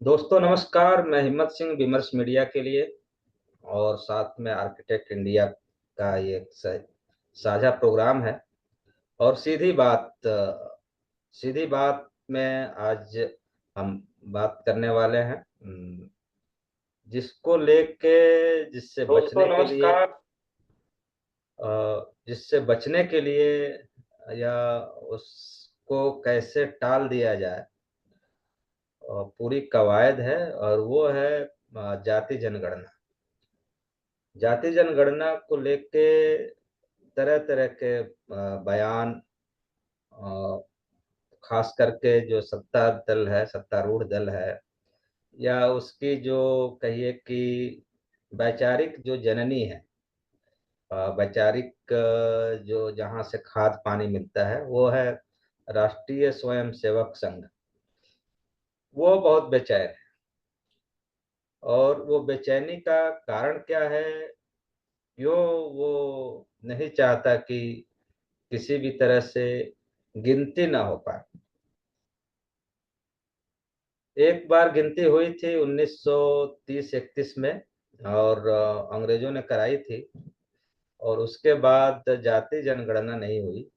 दोस्तों नमस्कार। मैं हिम्मत सिंह विमर्श मीडिया के लिए और साथ में आर्किटेक्ट इंडिया का ये साझा प्रोग्राम है। और सीधी बात में आज हम बात करने वाले हैं, जिसको लेके जिससे दोस्तों बचने के लिए नमस्कार। जिससे बचने के लिए या उसको कैसे टाल दिया जाए, पूरी कवायद है। और वो है जाति जनगणना। जाति जनगणना को लेके तरह तरह के बयान, अ, खास करके जो सत्ता दल है, सत्तारूढ़ दल है, या उसकी जो कहिए कि वैचारिक जो जननी है, वैचारिक जो जहाँ से खाद पानी मिलता है, वो है राष्ट्रीय स्वयंसेवक संघ। वो बहुत बेचैन है। और वो बेचैनी का कारण क्या है? क्यों वो नहीं चाहता कि किसी भी तरह से गिनती ना हो पाए? एक बार गिनती हुई थी 1930-31 में, और अंग्रेजों ने कराई थी। और उसके बाद जाति जनगणना नहीं हुई।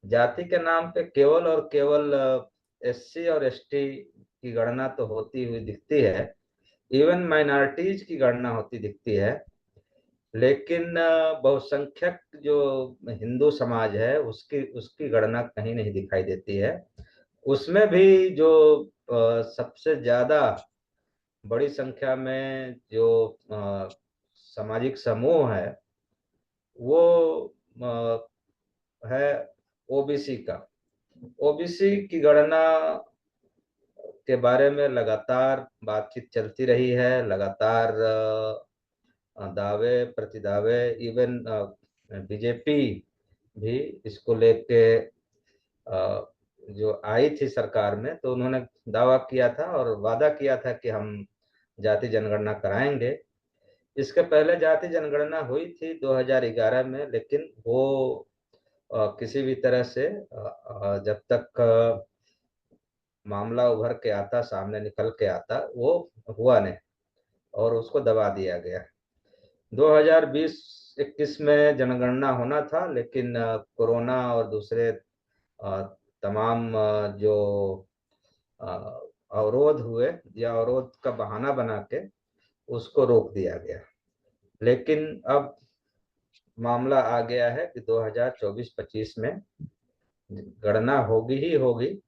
जाति के नाम पे केवल और केवल एससी और एसटी की गणना तो होती हुई दिखती है। इवन माइनॉरिटीज की गणना होती दिखती है। लेकिन बहुसंख्यक जो हिंदू समाज है, उसकी उसकी गणना कहीं नहीं दिखाई देती है। उसमें भी जो सबसे ज्यादा बड़ी संख्या में जो सामाजिक समूह है, वो है ओबीसी का। ओबीसी की गणना के बारे में लगातार बातचीत चलती रही है। लगातार दावे प्रतिदावे, इवन बीजेपी भी इसको लेके जो आई थी सरकार में, तो उन्होंने दावा किया था और वादा किया था कि हम जाति जनगणना कराएंगे। इसके पहले जाति जनगणना हुई थी 2011 में, लेकिन वो किसी भी तरह से जब तक मामला उभर के आता, सामने निकल के आता, वो हुआ नहीं और उसको दबा दिया गया। 2020-21 में जनगणना होना था, लेकिन कोरोना और दूसरे तमाम जो अवरोध हुए, या अवरोध का बहाना बना के उसको रोक दिया गया। लेकिन अब मामला आ गया है कि 2024-25 में गणना होगी ही होगी।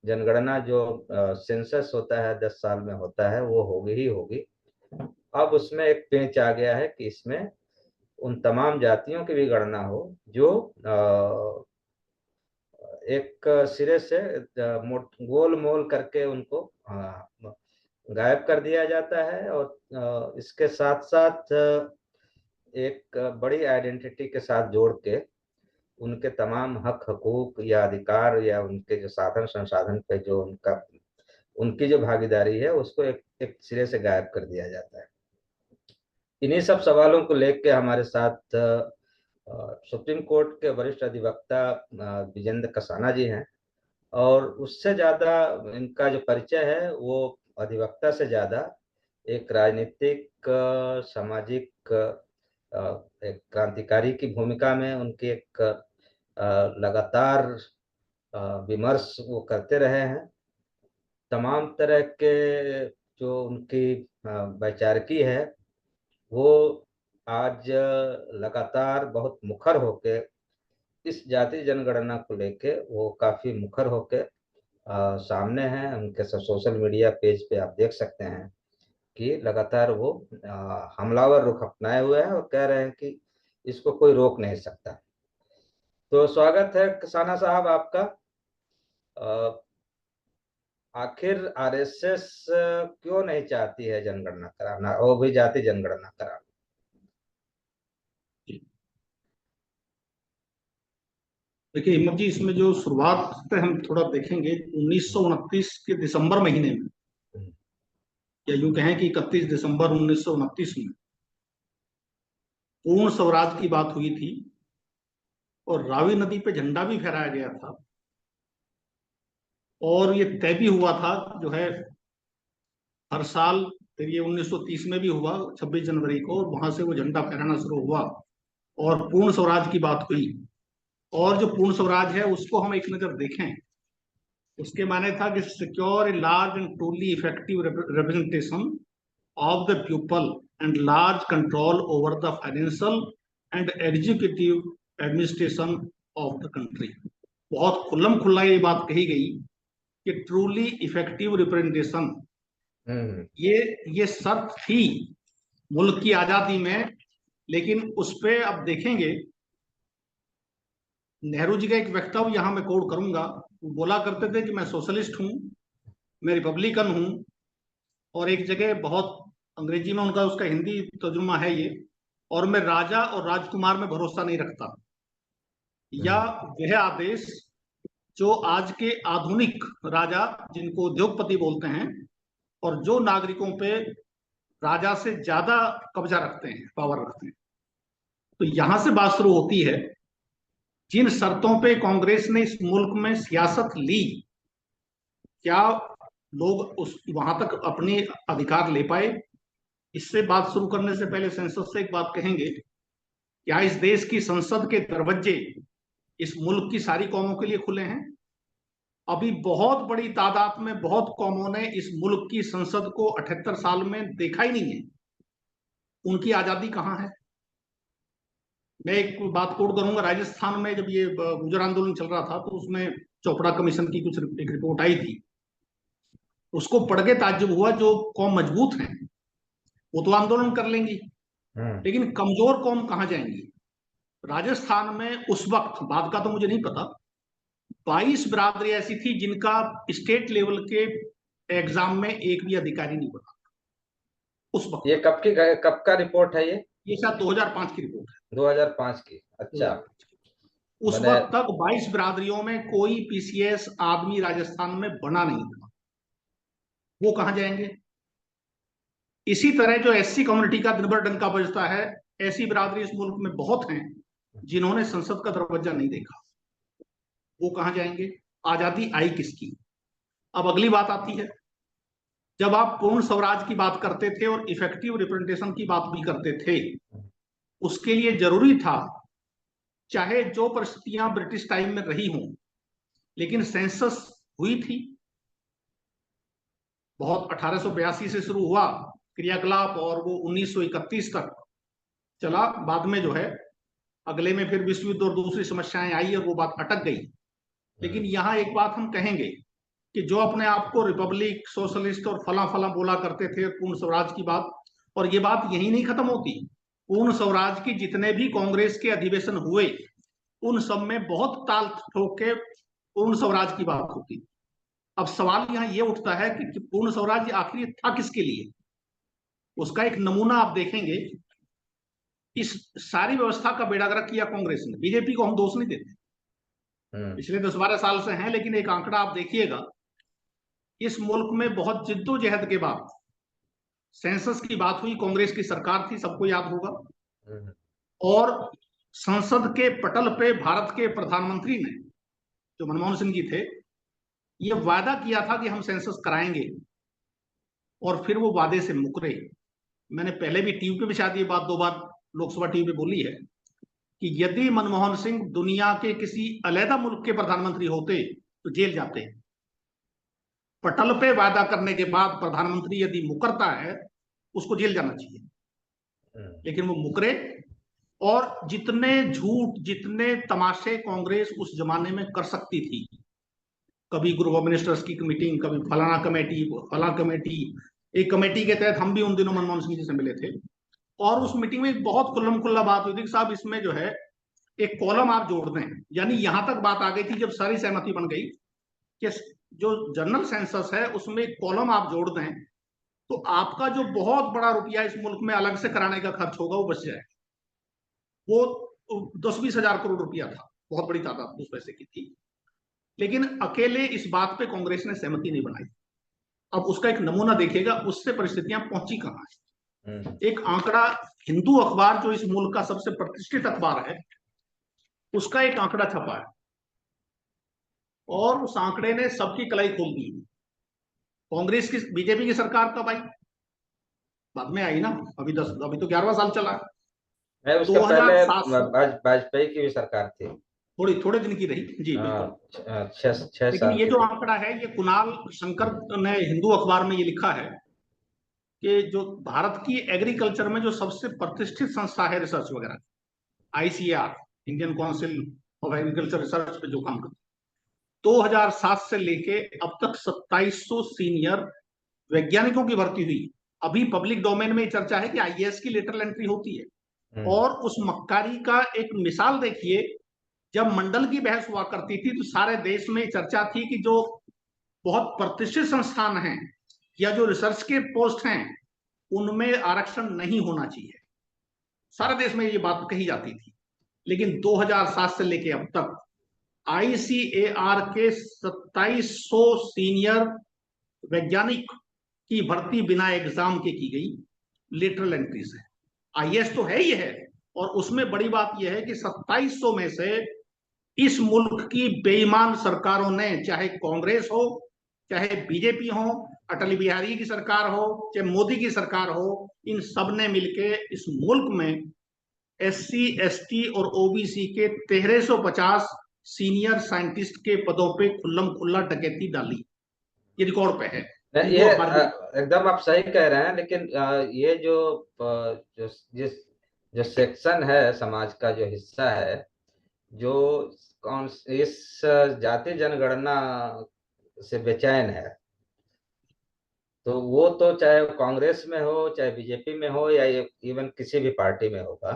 जनगणना जो सेंसस होता है 10 साल में होता है, वो होगी ही होगी। अब उसमें एक पेंच आ गया है कि इसमें उन तमाम जातियों की भी गणना हो जो एक सिरे से गोल मोल करके उनको गायब कर दिया जाता है। और इसके साथ साथ एक बड़ी आइडेंटिटी के साथ जोड़ के उनके तमाम हक हकूक या अधिकार, या उनके जो साधन संसाधन पे जो उनकी जो भागीदारी है, उसको एक सिरे से गायब कर दिया जाता है। इन्हीं सब सवालों को लेकर हमारे साथ सुप्रीम कोर्ट के वरिष्ठ अधिवक्ता विजेंद्र कसाना जी हैं। और उससे ज्यादा इनका जो परिचय है, वो अधिवक्ता से ज्यादा एक राजनीतिक सामाजिक एक क्रांतिकारी की भूमिका में उनकी एक लगातार विमर्श वो करते रहे हैं। तमाम तरह के जो उनकी वैचारिकी है, वो आज लगातार बहुत मुखर होके इस जाति जनगणना को लेके वो काफी मुखर होके सामने हैं। उनके सोशल मीडिया पेज पे आप देख सकते हैं कि लगातार वो हमलावर रुख अपनाए हुए हैं और कह रहे हैं कि इसको कोई रोक नहीं सकता। तो स्वागत है कसाना साहब आपका। आखिर आरएसएस क्यों नहीं चाहती है जनगणना कराना, और भी जाति जनगणना कराना? देखिए हिम्मत जी, इसमें जो शुरुआत पे हम थोड़ा देखेंगे 1929 के दिसंबर महीने में, या यूं कहें कि 31 दिसंबर 1929 में पूर्ण स्वराज की बात हुई थी और रावी नदी पे झंडा भी फहराया गया था। और ये तय भी हुआ था जो है हर साल फिर ये 1930 में भी हुआ 26 जनवरी को, और वहां से वो झंडा फहराना शुरू हुआ और पूर्ण स्वराज की बात हुई। और जो पूर्ण स्वराज है उसको हम एक नजर देखें, उसके माने था कि secure a large and truly effective representation of the pupil and large control over the financial and executive administration of the country। बहुत खुल्लम खुल्ला ये बात कही गई कि ट्रूली इफेक्टिव रिप्रेजेंटेशन, ये शर्त थी मुल्क की आजादी में। लेकिन उस पे अब देखेंगे, नेहरू जी का एक वक्तव्य यहां मैं कोट करूंगा। वो बोला करते थे कि मैं सोशलिस्ट हूं, मैं रिपब्लिकन हूं, और एक जगह बहुत अंग्रेजी में उनका उसका हिंदी तर्जुमा है ये, और मैं राजा और राजकुमार में भरोसा नहीं रखता, या वह आदेश जो आज के आधुनिक राजा जिनको उद्योगपति बोलते हैं और जो नागरिकों पे राजा से ज्यादा कब्जा रखते हैं, पावर रखते हैं। तो यहां से बात शुरू होती है, जिन शर्तों पे कांग्रेस ने इस मुल्क में सियासत ली, क्या लोग उस वहां तक अपने अधिकार ले पाए? इससे बात शुरू करने से पहले सेंसस से एक बात कहेंगे, क्या इस देश की संसद के दरवाजे इस मुल्क की सारी कौमों के लिए खुले हैं? अभी बहुत बड़ी तादाद में बहुत कौमों ने इस मुल्क की संसद को 78 साल में देखा ही नहीं है। उनकी आजादी कहां है? मैं एक बात कोट करूंगा, राजस्थान में जब ये गुजर आंदोलन चल रहा था तो उसमें चोपड़ा कमीशन की कुछ एक रिपोर्ट आई थी, उसको पढ़ के ताज्जुब हुआ। जो कौम मजबूत है वो तो आंदोलन कर लेंगी, लेकिन कमजोर कौम कहां जाएंगी? राजस्थान में उस वक्त, बाद का तो मुझे नहीं पता, 22 बिरादरी ऐसी थी जिनका स्टेट लेवल के एग्जाम में एक भी अधिकारी नहीं बना उस वक्त। ये कब का रिपोर्ट है ये शायद 2005 की रिपोर्ट है। 2005 की? अच्छा। उस वक्त तक 22 बिरादरियों में कोई पीसीएस आदमी राजस्थान में बना नहीं था। वो कहां जाएंगे? इसी तरह जो एससी कम्युनिटी का दिन भर डंका बजता है, ऐसी बिरादरी इस मुल्क में बहुत हैं जिन्होंने संसद का दरवाजा नहीं देखा। वो कहां जाएंगे? आजादी आई किसकी? अब अगली बात आती है, जब आप पूर्ण स्वराज की बात करते थे और इफेक्टिव रिप्रेजेंटेशन की बात भी करते थे, उसके लिए जरूरी था, चाहे जो परिस्थितियां ब्रिटिश टाइम में रही हों, लेकिन सेंसस हुई थी। बहुत 1882 से शुरू हुआ क्रियाकलाप और वो 1931 तक चला। बाद में जो है अगले में फिर विश्व युद्ध और दूसरी समस्याएं आई और वो बात अटक गई। लेकिन यहां एक बात हम कहेंगे कि जो अपने आप को रिपब्लिक, सोशलिस्ट और फला फला बोला करते थे पूर्ण स्वराज की बात, और ये बात यही नहीं खत्म होती। पूर्ण स्वराज की जितने भी कांग्रेस के अधिवेशन हुए उन सब में बहुत ताल ठोक के पूर्ण स्वराज की बात होती। अब सवाल यहां ये उठता है कि पूर्ण स्वराज आखिर था किसके लिए? उसका एक नमूना आप देखेंगे, इस सारी व्यवस्था का बेड़ागर्क किया कांग्रेस ने। बीजेपी को हम दोष नहीं देते, पिछले 10-12 साल से हैं, लेकिन एक आंकड़ा आप देखिएगा, इस मुल्क में बहुत जिद्दोजहद के बाद सेंसस की बात हुई, कांग्रेस की सरकार थी, सबको याद होगा, और संसद के पटल पे भारत के प्रधानमंत्री ने, जो मनमोहन सिंह जी थे, ये वादा किया था कि हम सेंसस कराएंगे, और फिर वो वादे से मुकरे। मैंने पहले भी टीवी पे भी शायद ये बात 2 बार लोकसभा टीवी पे बोली है कि यदि मनमोहन सिंह दुनिया के किसी अलग मुल्क के प्रधानमंत्री होते तो जेल जाते। पटल पे वादा करने के बाद प्रधानमंत्री यदि मुकरता है उसको जेल जाना चाहिए, लेकिन वो मुकरे। और जितने झूठ, जितने तमाशे कांग्रेस उस जमाने में कर सकती थी, कभी ग्रुप ऑफ मिनिस्टर्स की मीटिंग, कभी फलाना कमेटी, फलाना कमेटी। एक कमेटी के तहत हम भी उन दिनों मनमोहन सिंह जी से मिले थे, और उस मीटिंग में बहुत खुल्लम खुल्ला बात हुई थी कि साहब इसमें जो है एक कॉलम आप जोड़ दें। यानी यहां तक बात आ गई थी जब सारी सहमति बन गई कि जो जनरल सेंसस है उसमें एक कॉलम आप जोड़ दें तो आपका जो बहुत बड़ा रुपया इस मुल्क में अलग से कराने का खर्च होगा वो बच जाए। वो 10-20 हजार करोड़ रुपया था, बहुत बड़ी तादाद उस पैसे की थी। लेकिन अकेले इस बात पे कांग्रेस ने सहमति नहीं बनाई। अब उसका एक नमूना देखिएगा, उससे परिस्थितियां पहुंची कहां है। एक आंकड़ा, हिंदू अखबार जो इस मुल्क का सबसे प्रतिष्ठित अखबार है, उसका एक आंकड़ा छपा है, और उस आंकड़े ने सबकी कलाई खोल दी। कांग्रेस की बीजेपी की सरकार कब आई? बाद में आई ना, अभी तो 11वां साल चला है। नहीं, उसके पहले 2007 से वाजपेयी की भी सरकार थी। थोड़े दिन की रही जी, बिल्कुल। छह लेकिन साल ये की जो रही। आंकड़ा है, ये कुणाल शंकर ने हिंदू अखबार में ये लिखा है कि जो भारत की एग्रीकल्चर में जो सबसे प्रतिष्ठित संस्था है रिसर्च वगैरह, ICAR, Indian council of agriculture research पे जो काम करती है, 2007 से लेके अब तक 2700 सीनियर वैज्ञानिकों की भर्ती हुई। अभी पब्लिक डोमेन में चर्चा है कि आईएएस की लेटरल एंट्री होती है। और उस मक्कारी का एक मिसाल देखिए, जब मंडल की बहस हुआ करती थी तो सारे देश में चर्चा थी कि जो बहुत प्रतिष्ठित संस्थान हैं या जो रिसर्च के पोस्ट हैं उनमें आरक्षण नहीं होना चाहिए। सारे देश में ये बात कही जाती थी। लेकिन 2007 से लेके अब तक आईसीएआर के 2700 सीनियर वैज्ञानिक की भर्ती बिना एग्जाम के की गई लेटरल एंट्री से। आईएएस तो है ही है, और उसमें बड़ी बात यह है कि 2700 में से इस मुल्क की बेईमान सरकारों ने, चाहे कांग्रेस हो, चाहे बीजेपी हो, अटल बिहारी की सरकार हो, चाहे मोदी की सरकार हो, इन सब ने मिलके इस मुल्क में एससी, एसटी और ओबीसी के 1350 सीनियर साइंटिस्ट के पदों पे खुल्लम खुल्ला डकैती डाली। ये रिकॉर्ड पे है, ये हिंदू अखबार में। एकदम आप सही कह रहे हैं, लेकिन ये जो जो जिस जो सेक्शन है समाज का, जो हिस्सा है, जो कौन इस जाति जनगणना से बेचैन है, तो वो तो चाहे कांग्रेस में हो, चाहे बीजेपी में हो, या इवन किसी भी पार्टी में होगा,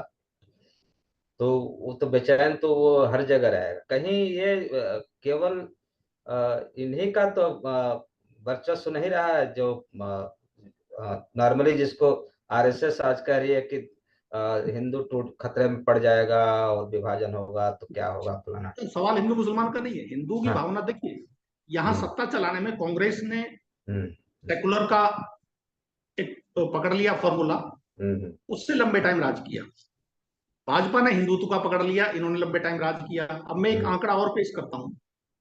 तो वो तो बेचैन तो वो हर जगह रहेगा। कहीं ये केवल इन्हीं का तो वर्चस्व नहीं रहा है, जो नॉर्मली जिसको आरएसएस आज कह रही है कि हिंदू टूट खतरे में पड़ जाएगा और विभाजन होगा तो क्या होगा फलाना। तो सवाल हिंदू मुसलमान का नहीं है, हिंदू की हाँ। भावना देखिए। यहाँ हम्म। सत्ता चलाने में कांग्रेस ने हम्म। सेकुलर का एक पकड़ लिया फॉर्मूला, हम्म। उससे लंबे टाइम राज किया। भाजपा ने हिंदुत्व का पकड़ लिया, इन्होंने लंबे टाइम राज किया। अब मैं एक हम्म। आंकड़ा और पेश करता हूं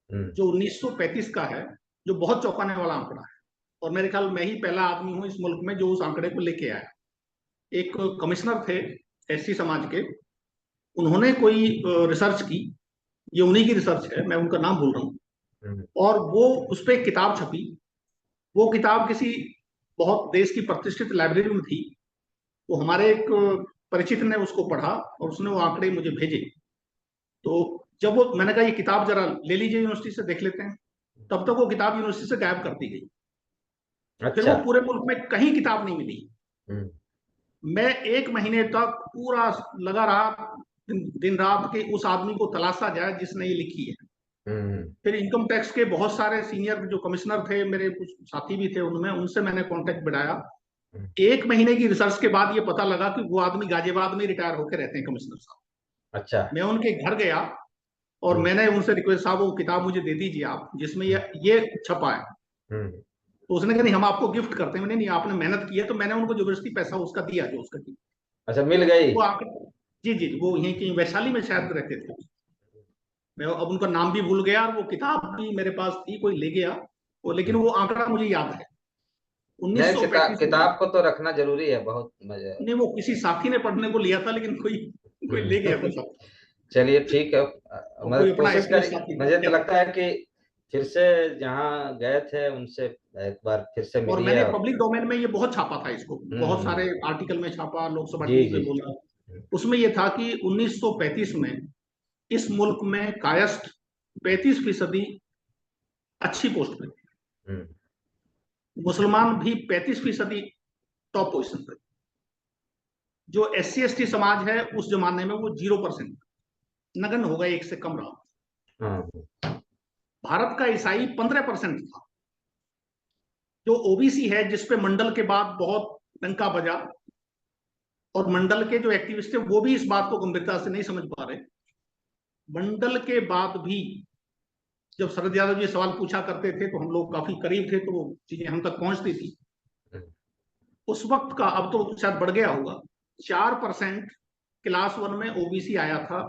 हम्म। जो 1935 का है, जो बहुत चौंकाने वाला आंकड़ा है, और मेरे ख्याल मैं ही पहला आदमी हूं इस मुल्क में जो उस आंकड़े को लेके आया। एक कमिश्नर थे एससी समाज के, उन्होंने कोई रिसर्च की, ये उन्हीं की रिसर्च है, मैं उनका नाम भूल रहा हूँ, हम्म। और वो उस पर एक किताब छपी। वो किताब किसी बहुत देश की प्रतिष्ठित लाइब्रेरी में थी। तो हमारे एक परिचित ने उसको पढ़ा और उसने वो आंकड़े मुझे भेजे। तो जब वो, मैंने कहा ये किताब जरा ले लीजिए, यूनिवर्सिटी से देख लेते हैं। तब तक वो किताब यूनिवर्सिटी से गायब कर दी गई। फिर अच्छा। वो पूरे मुल्क में कहीं किताब नहीं मिली। हम्म। मैं 1 महीने तक पूरा लगा रहा, दिन रात के उस आदमी को तलाशा जाए जिसने ये लिखी है। हम्म। फिर इनकम टैक्स के बहुत सारे सीनियर जो कमिश्नर थे, मेरे कुछ साथी भी थे उनमें, उनसे मैंने कांटेक्ट बढ़ाया। 1 महीने की रिसर्च के बाद ये पता लगा कि वो आदमी गाजियाबाद में रिटायर होकर रहते हैं, कमिश्नर साहब। अच्छा। मैं उनके घर गया और हम्म। मैंने उनसे रिक्वेस्ट, साहब वो किताब मुझे दे दीजिए आप जिसमें ये छपा है। हम्म। तो उसने कहा नहीं, हम आपको गिफ्ट करते हैं। मैंने नहीं, आपने मेहनत की है। तो मैंने उनको जबरदस्ती पैसा उसका दिया, जो उसका की। अच्छा, मिल गई। वो आकर, जी जी, वो यहीं की वैशाली में शायद रहते थे। मैं अब उनका नाम भी भूल गया, और वो किताब भी मेरे पास थी, कोई ले गया वो, लेकिन हम्म। वो आंकड़ा मुझे याद है नहीं, 1935 में। किताब को तो रखना जरूरी है, बहुत मजा। नहीं, वो किसी साथी ने पढ़ने को लिया था, लेकिन कोई कोई ले गया कुछ। चलिए ठीक है। और कोई मतलब अपना कोशिश एफिलिएट करिए, साथी मुझे तो था। लगता है कि फिर से जहाँ गए थे उनसे एक बार फिर से और मिलिए। मैंने और पब्लिक डोमेन में ये बहुत छापा था, इसको बहुत सारे हम्म। आर्टिकल में छापा, लोकसभा जी टीवी जी। पे बोला। उसमें ये था कि 1935 में इस मुल्क में कायस्थ 35% अच्छी पोस्ट पे थे। हम्म। मुसलमान भी 35% टॉप पोजिशन पे। जो SC ST समाज है उस जमाने में वो 0%, नगन होगा, 1 से कम रहा। हाँ। भारत का ईसाई 15% था। जो ओबीसी है, जिसपे मंडल के बाद बहुत डंका बजा, और मंडल के जो एक्टिविस्ट थे वो भी इस बात को गंभीरता से नहीं समझ पा रहे। मंडल के बाद भी जब शरद यादव जी सवाल पूछा करते थे तो हम लोग काफी करीब थे, तो वो चीजें हम तक पहुंचती थी। उस वक्त का, अब तो शायद बढ़ गया होगा, 4% क्लास 1 में ओबीसी आया था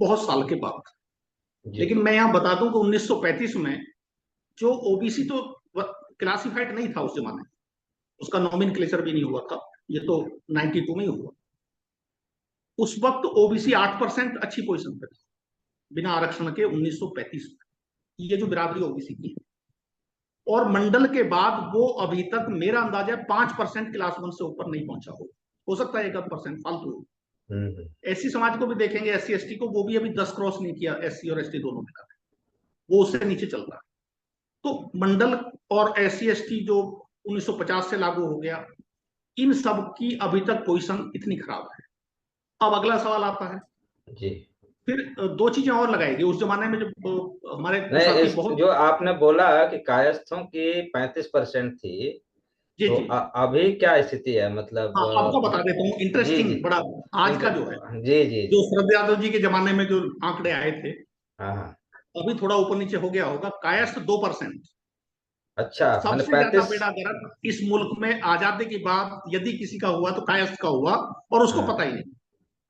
बहुत साल के बाद। जी। लेकिन मैं यहां बता दूं कि 1935 में जो ओबीसी तो क्लासिफाइड नहीं था उस जमाने में, उसका नॉमिनक्लेचर भी नहीं हुआ था, ये तो 92 में ही हुआ। उस वक्त ओबीसी 8% अच्छी पोजीशन पे था बिना आरक्षण के 1935 में, ये जो बिरादरी ओबीसी की है। और मंडल के बाद वो अभी तक मेरा अंदाजा 5% क्लास 1 से ऊपर नहीं पहुंचा हो सकता है 1% फालतू। एससी समाज को भी देखेंगे, एससी एसटी को, वो भी अभी 10 क्रॉस नहीं किया, एससी और एसटी दोनों में, वो उससे नीचे चल रहा है। तो मंडल और एससी एसटी जो 1950 से लागू हो गया, इन सब की अभी तक पोजीशन इतनी खराब है। अब अगला सवाल आता है जी। फिर दो चीजें और लगाएगी। उस जमाने में जब हमारे नहीं, साथी इस बहुत, जो आपने बोला कि कायस्थों की 35% थी, जी तो जी, अभी क्या स्थिति है, मतलब हाँ आपको बता देता हूँ, जी जी। इंटरेस्टिंग बड़ा आज का जो है, जी जी जो जी। शरद यादव जी के जमाने में जो आंकड़े आए थे, हाँ हाँ। अभी थोड़ा ऊपर नीचे हो गया होगा। कायस्थ 2%। अच्छा, मैंने सबसे ज्यादा 35। बेड़ा गर्क इस मुल्क में आजादी के बाद यदि किसी का हुआ तो कायस्थ का हुआ, और उसको हाँ, पता ही नहीं।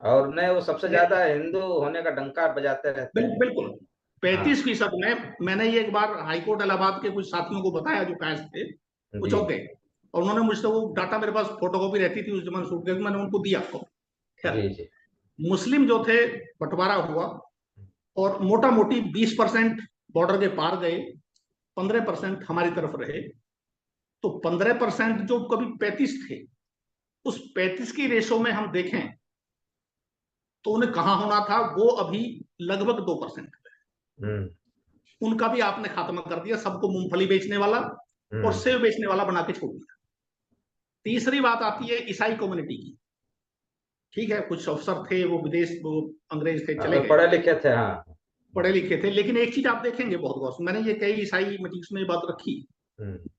और नहीं, वो सबसे ज्यादा हिंदू होने का डंका बजाते रहते हैं। बिल्कुल, हाँ 35% में। मैंने ये एक बार हाईकोर्ट इलाहाबाद के कुछ साथियों को बताया जो कायस्थ थे, वो जी चौंक गए, और उन्होंने मुझसे, वो डाटा मेरे पास फोटोकॉपी रहती थी उस जमाने सूटकेस में, मैंने उनको दिया आपको। खैर, जी जी। मुस्लिम जो थे, बंटवारा हुआ, और मोटा मोटी 20% बॉर्डर के पार गए, 15% हमारी तरफ रहे। तो 15% जो कभी 35 थे, उस 35 की रेशो में हम देखें तो उन्हें कहां होना था, वो अभी लगभग 2%। हम्म उनका भी आपने खात्मा कर दिया, सबको मूंगफली बेचने वाला और हम्म। सेव बेचने वाला बना के छोड़ दिया। तीसरी बात आती है ईसाई कम्युनिटी की। ठीक है, कुछ अफसर थे वो विदेश, वो अंग्रेज थे, चले हाँ, गए, पढ़े लिखे थे, हाँ। पढ़े लिखे थे, लेकिन एक चीज आप देखेंगे बहुत गौर से, मैंने ये कई ईसाई मीटिंग्स में ये बात रखी। हम्म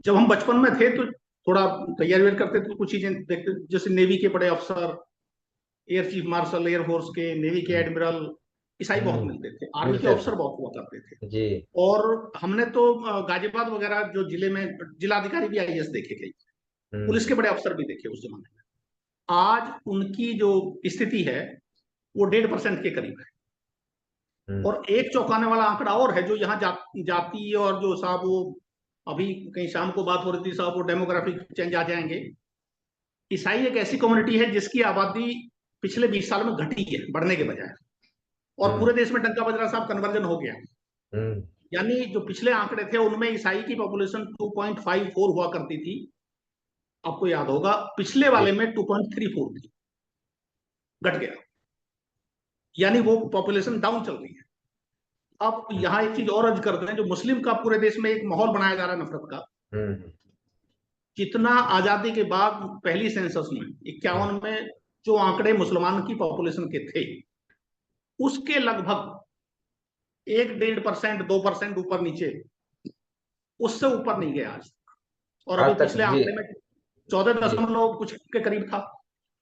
जब हम बचपन में थे तो थोड़ा तैयारी वैयारी करते थे, तो कुछ चीजें देखते, जैसे नेवी के बड़े अफसर, एयर चीफ मार्शल, एयरफोर्स के, नेवी के हम्म एडमिरल, ईसाई बहुत हम्म, मिलते थे, आर्मी के मिलते थे। ऑफिसर बहुत हुआ करते थे। जी। और हमने तो गाजियाबाद वगैरह जो जिले में जिलाधिकारी भी आईएएस देखे थे, पुलिस के हम्म बड़े अफसर भी देखे उस जमाने में। आज उनकी जो स्थिति है वो 1.5% के करीब है। हम्म। और एक चौंकाने वाला आंकड़ा और है, जो यहाँ जाति और जो साहब वो, अभी कहीं शाम को बात हो रही थी साहब, वो डेमोग्राफिक चेंज आ जाएंगे। ईसाई एक ऐसी कम्युनिटी है जिसकी आबादी पिछले 20 साल में घटी है, बढ़ने के बजाय। और हम्म पूरे देश में डंका बज रहा साहब, कन्वर्जन हो गया। हम्म। यानी जो पिछले आंकड़े थे उनमें ईसाई की पॉपुलेशन 2.54 हुआ करती थी, आपको याद होगा, पिछले जी। वाले में 2.34 थी, घट गया। यानी वो पॉपुलेशन डाउन चल रही है। अब यहाँ एक चीज और अर्ज करते हैं, जो मुस्लिम का पूरे देश में एक माहौल बनाया जा रहा है नफरत का। हम्म जितना आजादी के बाद पहली सेंसस में हम्म 51 में जो आंकड़े मुसलमान की पॉपुलेशन के थे, उसके लगभग 1-1.5%, 2% ऊपर नीचे, उससे ऊपर नहीं गया आज। और अभी आज तक। पिछले जी आंकड़े में 14 जी। दशमलव कुछ के करीब था।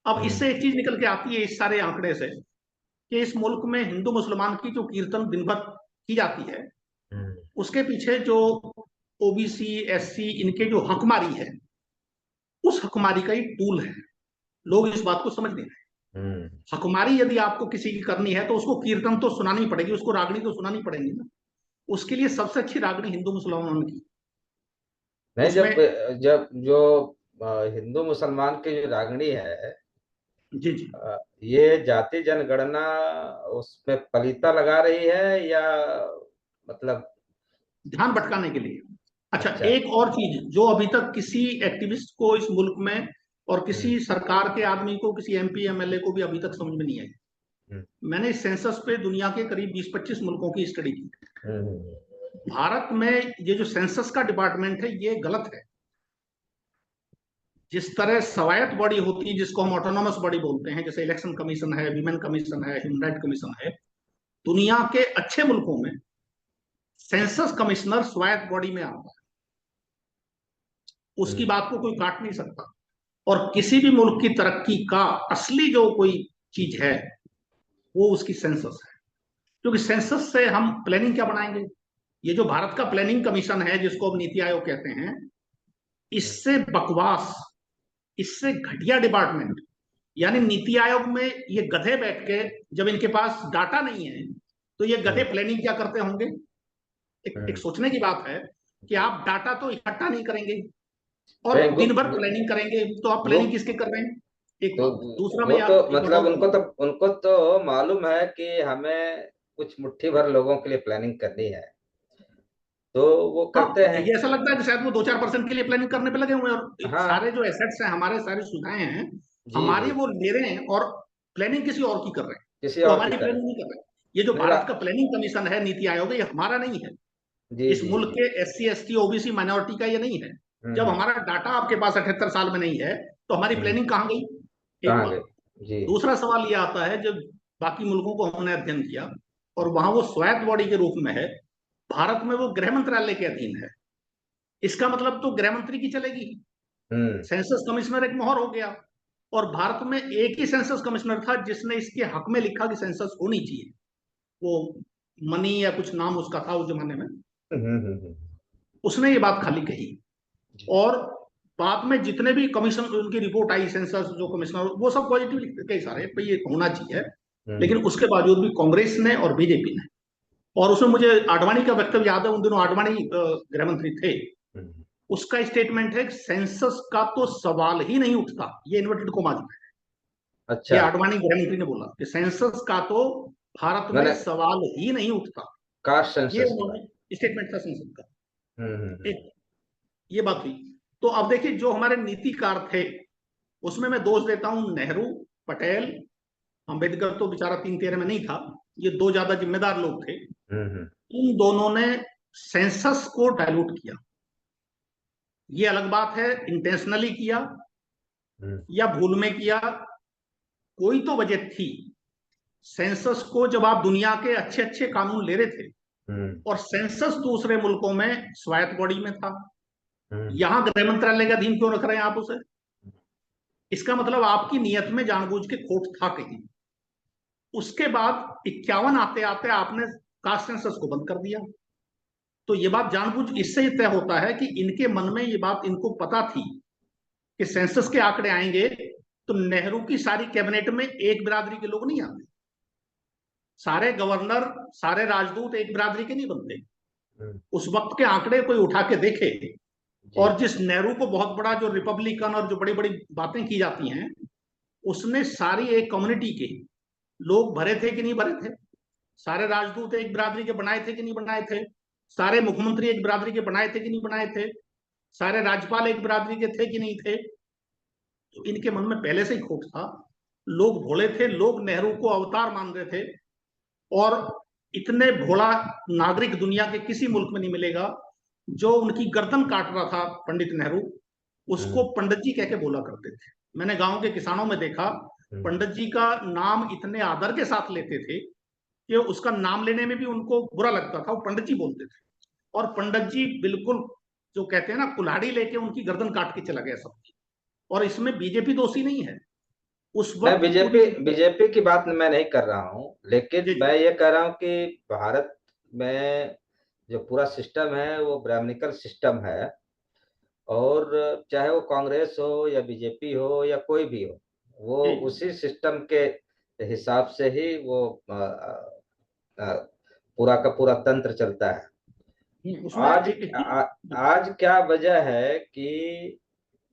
अब हम्म इससे एक चीज निकल के आती है इस सारे आंकड़े से, कि इस मुल्क में हिंदू मुसलमान की जो कीर्तन दिन भर की जाती है, हम्म उसके पीछे जो ओबीसी एससी इनके जो हकमारी है, उस हकमारी का ही टूल है। लोग इस बात को समझ नहीं रहे। हम्म। हकमारी यदि आपको किसी की करनी है तो उसको कीर्तन तो सुनानी पड़ेगी, उसको रागनी तो सुनानी पड़ेगी ना। उसके लिए सबसे अच्छी रागनी हिंदू मुसलमान की, नहीं, उसमें, जब जब जो हिंदू मुसलमान की जो रागनी है, जी जी, ये जाति जनगणना उसमें पलीता लगा रही है, या मतलब। ध्यान भटकाने के लिए। अच्छा, अच्छा। एक और चीज जो अभी तक किसी एक्टिविस्ट को इस मुल्क में, और हम्म किसी सरकार के आदमी को, किसी एमपी एमएलए को भी अभी तक समझ में नहीं आई। हम्म मैंने इस सेंसस पे दुनिया के करीब 20-25 मुल्कों की स्टडी की। हम्म भारत में ये जो सेंसस का डिपार्टमेंट है ये गलत है। जिस तरह स्वायत्त बॉडी होती है, जिसको हम ऑटोनोमस बॉडी बोलते हैं, जैसे इलेक्शन कमीशन है, विमेन कमीशन है, ह्यूमन राइट कमीशन है, दुनिया के अच्छे मुल्कों में सेंसस कमिश्नर स्वायत्त बॉडी में आता है। उसकी हम्म बात को कोई काट नहीं सकता। और किसी भी मुल्क की तरक्की का असली जो कोई चीज है, वो उसकी सेंसस है। क्योंकि सेंसस से हम प्लानिंग क्या बनाएंगे। ये जो भारत का प्लानिंग कमीशन है, जिसको अब नीति आयोग कहते हैं, इससे बकवास, इससे घटिया डिपार्टमेंट। यानी नीति आयोग में ये गधे बैठ के, जब इनके पास डाटा नहीं है, तो ये गधे हम्म प्लानिंग क्या करते होंगे। एक हम्म सोचने की बात है। कि आप डाटा तो इकट्ठा नहीं करेंगे और नहीं दिन भर प्लानिंग करेंगे, तो आप वो प्लानिंग किसके कर रहे हैं? एक तो बात। दूसरा वो मैं तो यार एक मतलब बताऊं तुमको। उनको तो मालूम है कि हमें कुछ मुट्ठी भर लोगों के लिए प्लानिंग करनी है, तो वो करते हाँ, हैं। ये ऐसा लगता है कि शायद वो 2-4% के लिए प्लानिंग करने पे लगे हुए हैं, और सारे हाँ। जो एसेट्स हैं हमारे, सारी सुविधाएं हैं जी हमारी, जी। वो ले रहे हैं और प्लानिंग किसी और की कर रहे हैं। किसी वो और की हमारी तरह। प्लानिंग नहीं कर रहे हैं। ये जो नहीं भारत का प्लानिंग कमीशन है, नीति आयोग है, ये हमारा नहीं है। जी इस जी मुल्क जी। के SC ST OBC माइनॉरिटी का ये नहीं है। जब हम्म। हमारा डाटा आपके पास 78 साल में नहीं है, तो हमारी हम्म। प्लानिंग कहाँ गई? एक कहाँ गए? बात। जी। दूसरा सवाल ये आता है, जब बाकी मुल्कों को हमने अध्ययन किया और वहां वो स्वायत्त बॉडी के रूप में है, भारत में वो गृह मंत्रालय के अधीन है, इसका मतलब तो गृह मंत्री की चलेगी। हम्म। सेंसस कमिश्नर एक मोहर हो गया, और भारत में एक ही सेंसस कमिश्नर था जिसने इसके हक में लिखा कि सेंसस होनी चाहिए। वो मनी या कुछ नाम उसका था उस जमाने में। हम्म। उसने ये बात खाली कही, जी। और बाद में जितने भी कमीशन उनकी रिपोर्ट आई, सेंसस जो कमिश्नर, वो सब पॉजिटिव लिखते थे सारे भाई, ये होना चाहिए। हम्म। लेकिन उसके बावजूद भी कांग्रेस ने और बीजेपी ने, और उसमें मुझे आडवाणी का वक्तव्य याद है, उन दिनों आडवाणी गृह मंत्री थे। हम्म। उसका स्टेटमेंट है कि सेंसस का तो सवाल ही नहीं उठता, ये इन्वर्टेड कोमा में, ये अच्छा। आडवाणी गृह मंत्री ने बोला कि सेंसस का तो भारत में मैंने सवाल ही नहीं उठता। कास्ट ये सेंसस की बात। उन्होंने स्टेटमेंट था संसद का। हम्म। एक ये बात हुई। तो अब देखिए, जो हमारे नीतिकार थे, उसमें मैं दोष देता हूं नेहरू, पटेल। अंबेडकर तो बेचारा 3-13 में नहीं था, ये दो ज्यादा जिम्मेदार लोग थे। हम्म। इन दोनों ने सेंसस को डायलूट किया। ये अलग बात है, इंटेंशनली किया हम्म। या भूल में किया, कोई तो वजह थी। सेंसस को जब आप दुनिया के अच्छे अच्छे कानून ले रहे थे, हम्म। और सेंसस दूसरे मुल्कों में स्वायत्त बॉडी में था, हम्म। यहां गृह मंत्रालय का अधीन क्यों रख रहे हैं आप उसे? इसका मतलब आपकी नियत में जानबूझ के खोट था कहीं। उसके बाद 51 आते आते आपने कास्ट सेंसस को बंद कर दिया। तो ये बात जानबूझ इससे ही तय होता है कि इनके मन में ये बात, इनको पता थी कि सेंसस के आंकड़े आएंगे तो नेहरू की सारी कैबिनेट में एक बिरादरी के लोग नहीं आते, सारे गवर्नर, सारे राजदूत एक बिरादरी के नहीं बनते। हम्म। उस वक्त के आंकड़े कोई उठा के देखे, जी। और जिस नेहरू को बहुत बड़ा जो रिपब्लिकन और जो बड़ी बड़ी बातें की जाती हैं, उसने सारी एक कम्युनिटी के लोग भरे थे कि नहीं भरे थे? सारे राजदूत एक बिरादरी के बनाए थे कि नहीं बनाए थे? सारे मुख्यमंत्री एक बिरादरी के बनाए थे कि नहीं बनाए थे? सारे राज्यपाल एक बिरादरी के थे कि नहीं थे? तो इनके मन में पहले से ही खोट था। लोग भोले थे, लोग नेहरू को अवतार मान रहे थे। और इतने भोला नागरिक दुनिया के किसी मुल्क में नहीं मिलेगा जो उनकी गर्दन काट रहा था पंडित नेहरू, उसको हम्म। पंडित जी कह के बोला करते थे। मैंने गांव के किसानों में देखा, हम्म। पंडित जी का नाम इतने आदर के साथ लेते थे कि उसका नाम लेने में भी उनको बुरा लगता था, वो पंडित जी बोलते थे। और पंडित जी बिल्कुल, जो कहते हैं ना, कुल्हाड़ी लेके उनकी गर्दन काट के चला गया सबकी। और इसमें बीजेपी दोषी नहीं है। उस मैं वक्त पूरी, बीजेपी की बात मैं नहीं कर रहा हूँ, लेकिन जी मैं जी ये कह रहा हूँ कि भारत में जो पूरा सिस्टम है वो ब्राह्मणिकल सिस्टम है। और चाहे वो कांग्रेस हो या बीजेपी हो या कोई भी हो, वो जी, उसी सिस्टम के हिसाब से ही वो पूरा का पूरा तंत्र चलता है। उसमें आज एक चीज, आज क्या वजह है कि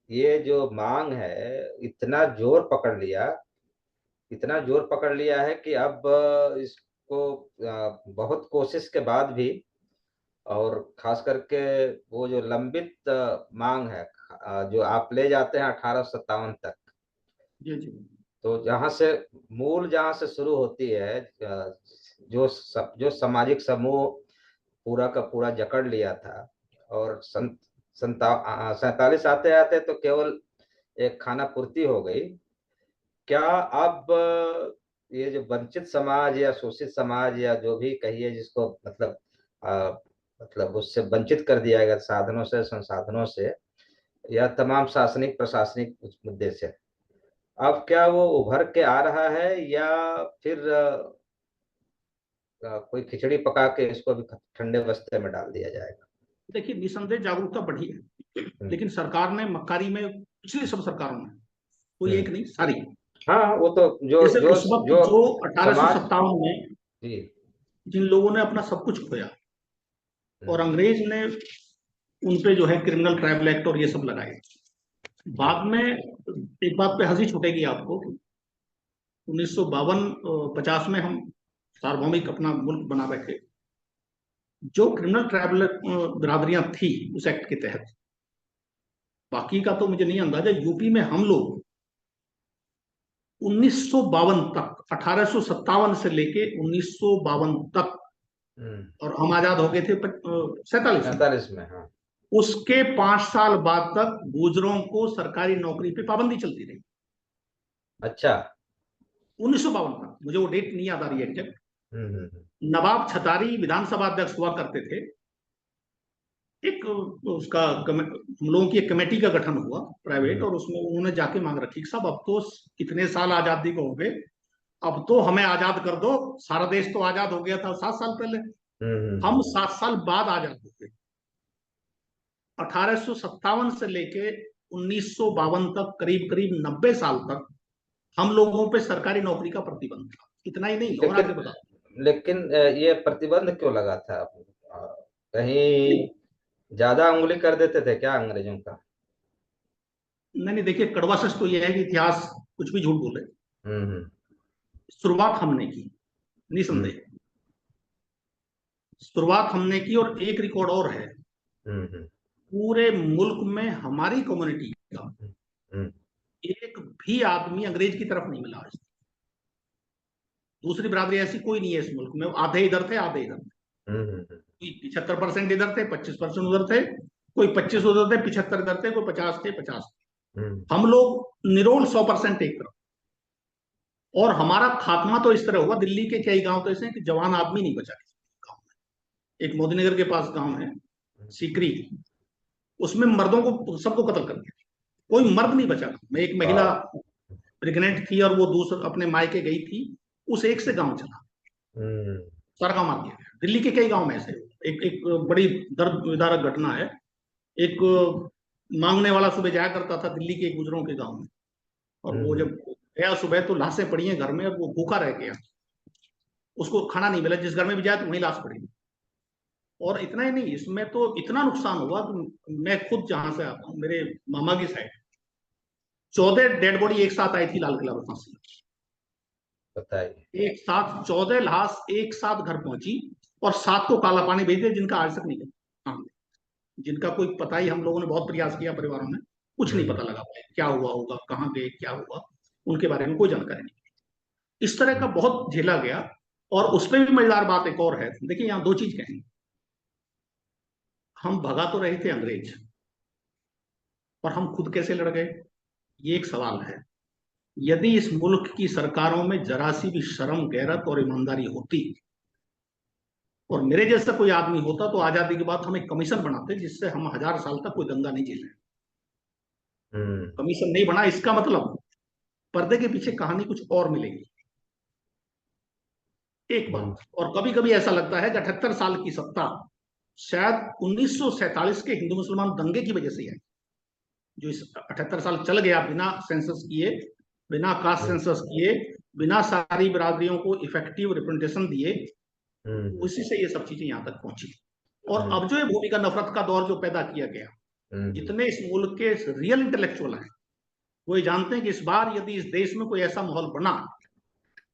ये जो मांग है इतना जोर पकड़ लिया, इतना जोर पकड़ लिया है कि अब इसको बहुत कोशिश के बाद भी, और खास करके वो जो लंबित मांग है, जो आप ले जाते हैं 1857 तक, जी जी तो जहां से मूल जहां से शुरू होती है, जो सामाजिक समूह पूरा का पूरा जकड़ लिया था, और 47 आते आते तो केवल एक खाना पूर्ति हो गई। क्या अब ये जो वंचित समाज या शोषित समाज या जो भी कहिए जिसको, मतलब मतलब उससे वंचित कर दिया गया साधनों से, संसाधनों से, या तमाम शासनिक प्रशासनिक उस मुद्दे से, अब क्या वो उभर के आ रहा है, या फिर कोई खिचड़ी पका के इसको भी ठंडे बस्ते में डाल दिया जाएगा? देखिए, निसंदेह जागरूकता बढ़ी है, हम्म। लेकिन सरकार ने मक्कारी में, पिछली सब सरकारों ने, कोई हम्म। एक नहीं, सारी। हाँ, वो तो जो जैसे जो उस वक्त जो जो अठारह सौ समाज। सत्तावन में जी। जिन लोगों ने अपना सब कुछ खोया, और हम्म। अंग्रेज ने उन पे जो है क्रिमिनल ट्राइबल एक्ट और ये सब लगाए। बाद में एक बात पे हंसी छूटेगी आपको, 1952-50 में हम सार्वभौमिक अपना मुल्क बना बैठे। जो क्रिमिनल ट्राइबल बिरादरियां थी उस एक्ट के तहत, बाकी का तो मुझे नहीं अंदाजा, यूपी में हम लोग 1952 तक, 1857 से लेके 1952 तक, और हम आजाद हो गए थे 47 में। 47 में, हाँ। उसके 5 साल बाद तक गुजरों को सरकारी नौकरी पे पाबंदी चलती रही। अच्छा। 1952 तक, मुझे वो डेट नहीं याद आ रही है एग्जैक्ट। नवाब छतारी विधानसभा अध्यक्ष हुआ करते थे। एक उसका हम लोगों की एक कमेटी का गठन हुआ प्राइवेट, और उसमें उन्होंने जाके मांग रखी कि साहब अब तो कितने साल आजादी को हो गए, अब तो हमें आजाद कर दो। सारा देश तो आजाद हो गया था 7 साल पहले, हम 7 साल बाद आजाद हो गए। 1857 से लेके 1952 तक, करीब करीब 90 साल तक हम लोगों पे सरकारी नौकरी का प्रतिबंध था। इतना ही नहीं, और आगे लेकिन बता। लेकिन ये प्रतिबंध क्यों लगा था? कहीं ज्यादा उंगली कर देते थे क्या अंग्रेजों का? नहीं नहीं, देखिए कड़वा सच तो यह है कि इतिहास कुछ भी झूठ बोले। हम्म शुरुआत हमने की, हम्म निसंदेह शुरुआत हमने की। और एक रिकॉर्ड और है, हम्म पूरे मुल्क में हमारी कम्युनिटी का हम्म एक भी आदमी अंग्रेज की तरफ नहीं मिला आज। दूसरी बिरादरी ऐसी कोई नहीं है इस मुल्क में, आधे इधर थे आधे इधर थे। हम्म 75% इधर थे, 25% उधर थे, कोई 25 उधर थे, 75 इधर थे, कोई 50 थे, 50। हम्म हम लोग निरोल 100% एक तरफ। और हमारा खात्मा तो इस तरह हुआ, दिल्ली के कई गांव तो ऐसे हैं कि जवान आदमी नहीं बचा किसी गांव में। एक मोदीनगर के पास गांव है सीकरी, उसमें मर्दों को सबको कत्ल कर दिया, कोई मर्द नहीं बचा। मैं एक महिला बाप। प्रेग्नेंट थी और वो दूसरे अपने मायके गई थी, उस एक से गांव चला, हम्म सारा गांव मार दिया गया। दिल्ली के कई गांव में ऐसे एक बड़ी दर्द विदारक घटना है। एक मांगने वाला सुबह जाया करता था दिल्ली के गुजरों के गांव में, और वो हम्म जब गया सुबह तो लाशें पड़ी हैं घर में, और वो भूखा रह गया, उसको खाना नहीं मिला। जिस घर में भी जाए तो वहीं लाश पड़ी। और इतना ही नहीं, इसमें तो इतना नुकसान हुआ कि मैं खुद जहां से आता हूँ, मेरे मामा की साइड 14 डेड बॉडी एक साथ आई थी लाल किला पर फांसी। बताइए। एक साथ 14 लाश एक साथ घर पहुंची, और 7 को काला पानी भेज दिया, जिनका आज तक नहीं हाँ, जिनका कोई पता ही, हम लोगों ने बहुत प्रयास किया परिवारों में, कुछ नहीं पता लगा पाया क्या हुआ होगा, कहाँ गए, क्या हुआ, उनके बारे में कोई जानकारी नहीं। इस तरह का बहुत झेला गया। और उस पर भी मजेदार बात एक और है, देखिए यहाँ दो चीज कहेंगे। हम भगा तो रहे थे अंग्रेज, और हम खुद कैसे लड़ गए, ये एक सवाल है। यदि इस मुल्क की सरकारों में जरा सी भी शर्म, गैरत और ईमानदारी होती, और मेरे जैसा कोई आदमी होता, तो आजादी के बाद हम एक कमीशन बनाते जिससे हम 1000 साल तक कोई दंगा नहीं झेले। कमीशन नहीं बना, इसका मतलब पर्दे के पीछे कहानी कुछ और मिलेगी। एक हम्म बात, और कभी कभी ऐसा लगता है कि 78 साल की सत्ता शायद 1947 के हिंदू मुसलमान दंगे की वजह से आई, जो इस 78 साल चल गया बिना सेंसस किए, बिना कास्ट हम्म सेंसस किए, बिना सारी बिरादरियों को इफेक्टिव रिप्रेजेंटेशन दिए, उसी से ये सब चीजें यहां तक पहुंची। और अब जो ये भूमि का नफरत का दौर जो पैदा किया गया, जितने इस मुल्क के रियल इंटेलेक्चुअल हैं, वो ये जानते हैं कि इस बार यदि इस देश में कोई ऐसा माहौल बना,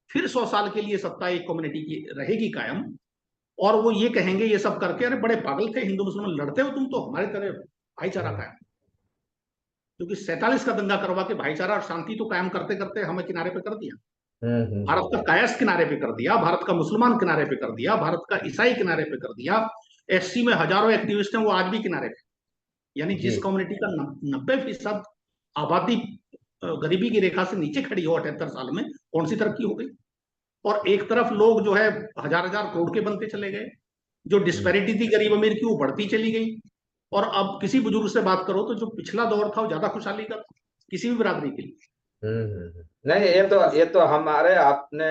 फिर 100 साल के लिए सत्ता एक कम्युनिटी की रहेगी कायम, और वो ये कहेंगे ये सब करके, अरे बड़े पागल थे हिंदू मुसलमान, लड़ते हो तुम तो हमारे तरह भाईचारा कायम। क्योंकि 47 का दंगा करवा के भाईचारा और शांति तो कायम करते करते हमें किनारे पे कर दिया। भारत का कायस्थ किनारे पे कर दिया, भारत का मुसलमान किनारे पे कर दिया, भारत का ईसाई किनारे पे कर दिया, एससी में हजारों एक्टिविस्ट हैं वो आज भी किनारे पे। यानी जी। जिस कम्युनिटी का 90% आबादी गरीबी की रेखा से नीचे खड़ी हो 78 साल में, कौन सी तरक्की हो गई। और एक तरफ लोग जो है हजार हजार करोड़ के बनते चले गए, जो डिस्पैरिटी थी गरीब अमीर की वो बढ़ती चली गई। और अब किसी बुजुर्ग से बात करो तो जो पिछला दौर था वो ज्यादा खुशहाली का था किसी भी बिरादरी के लिए। नहीं, ये तो हमारे आपने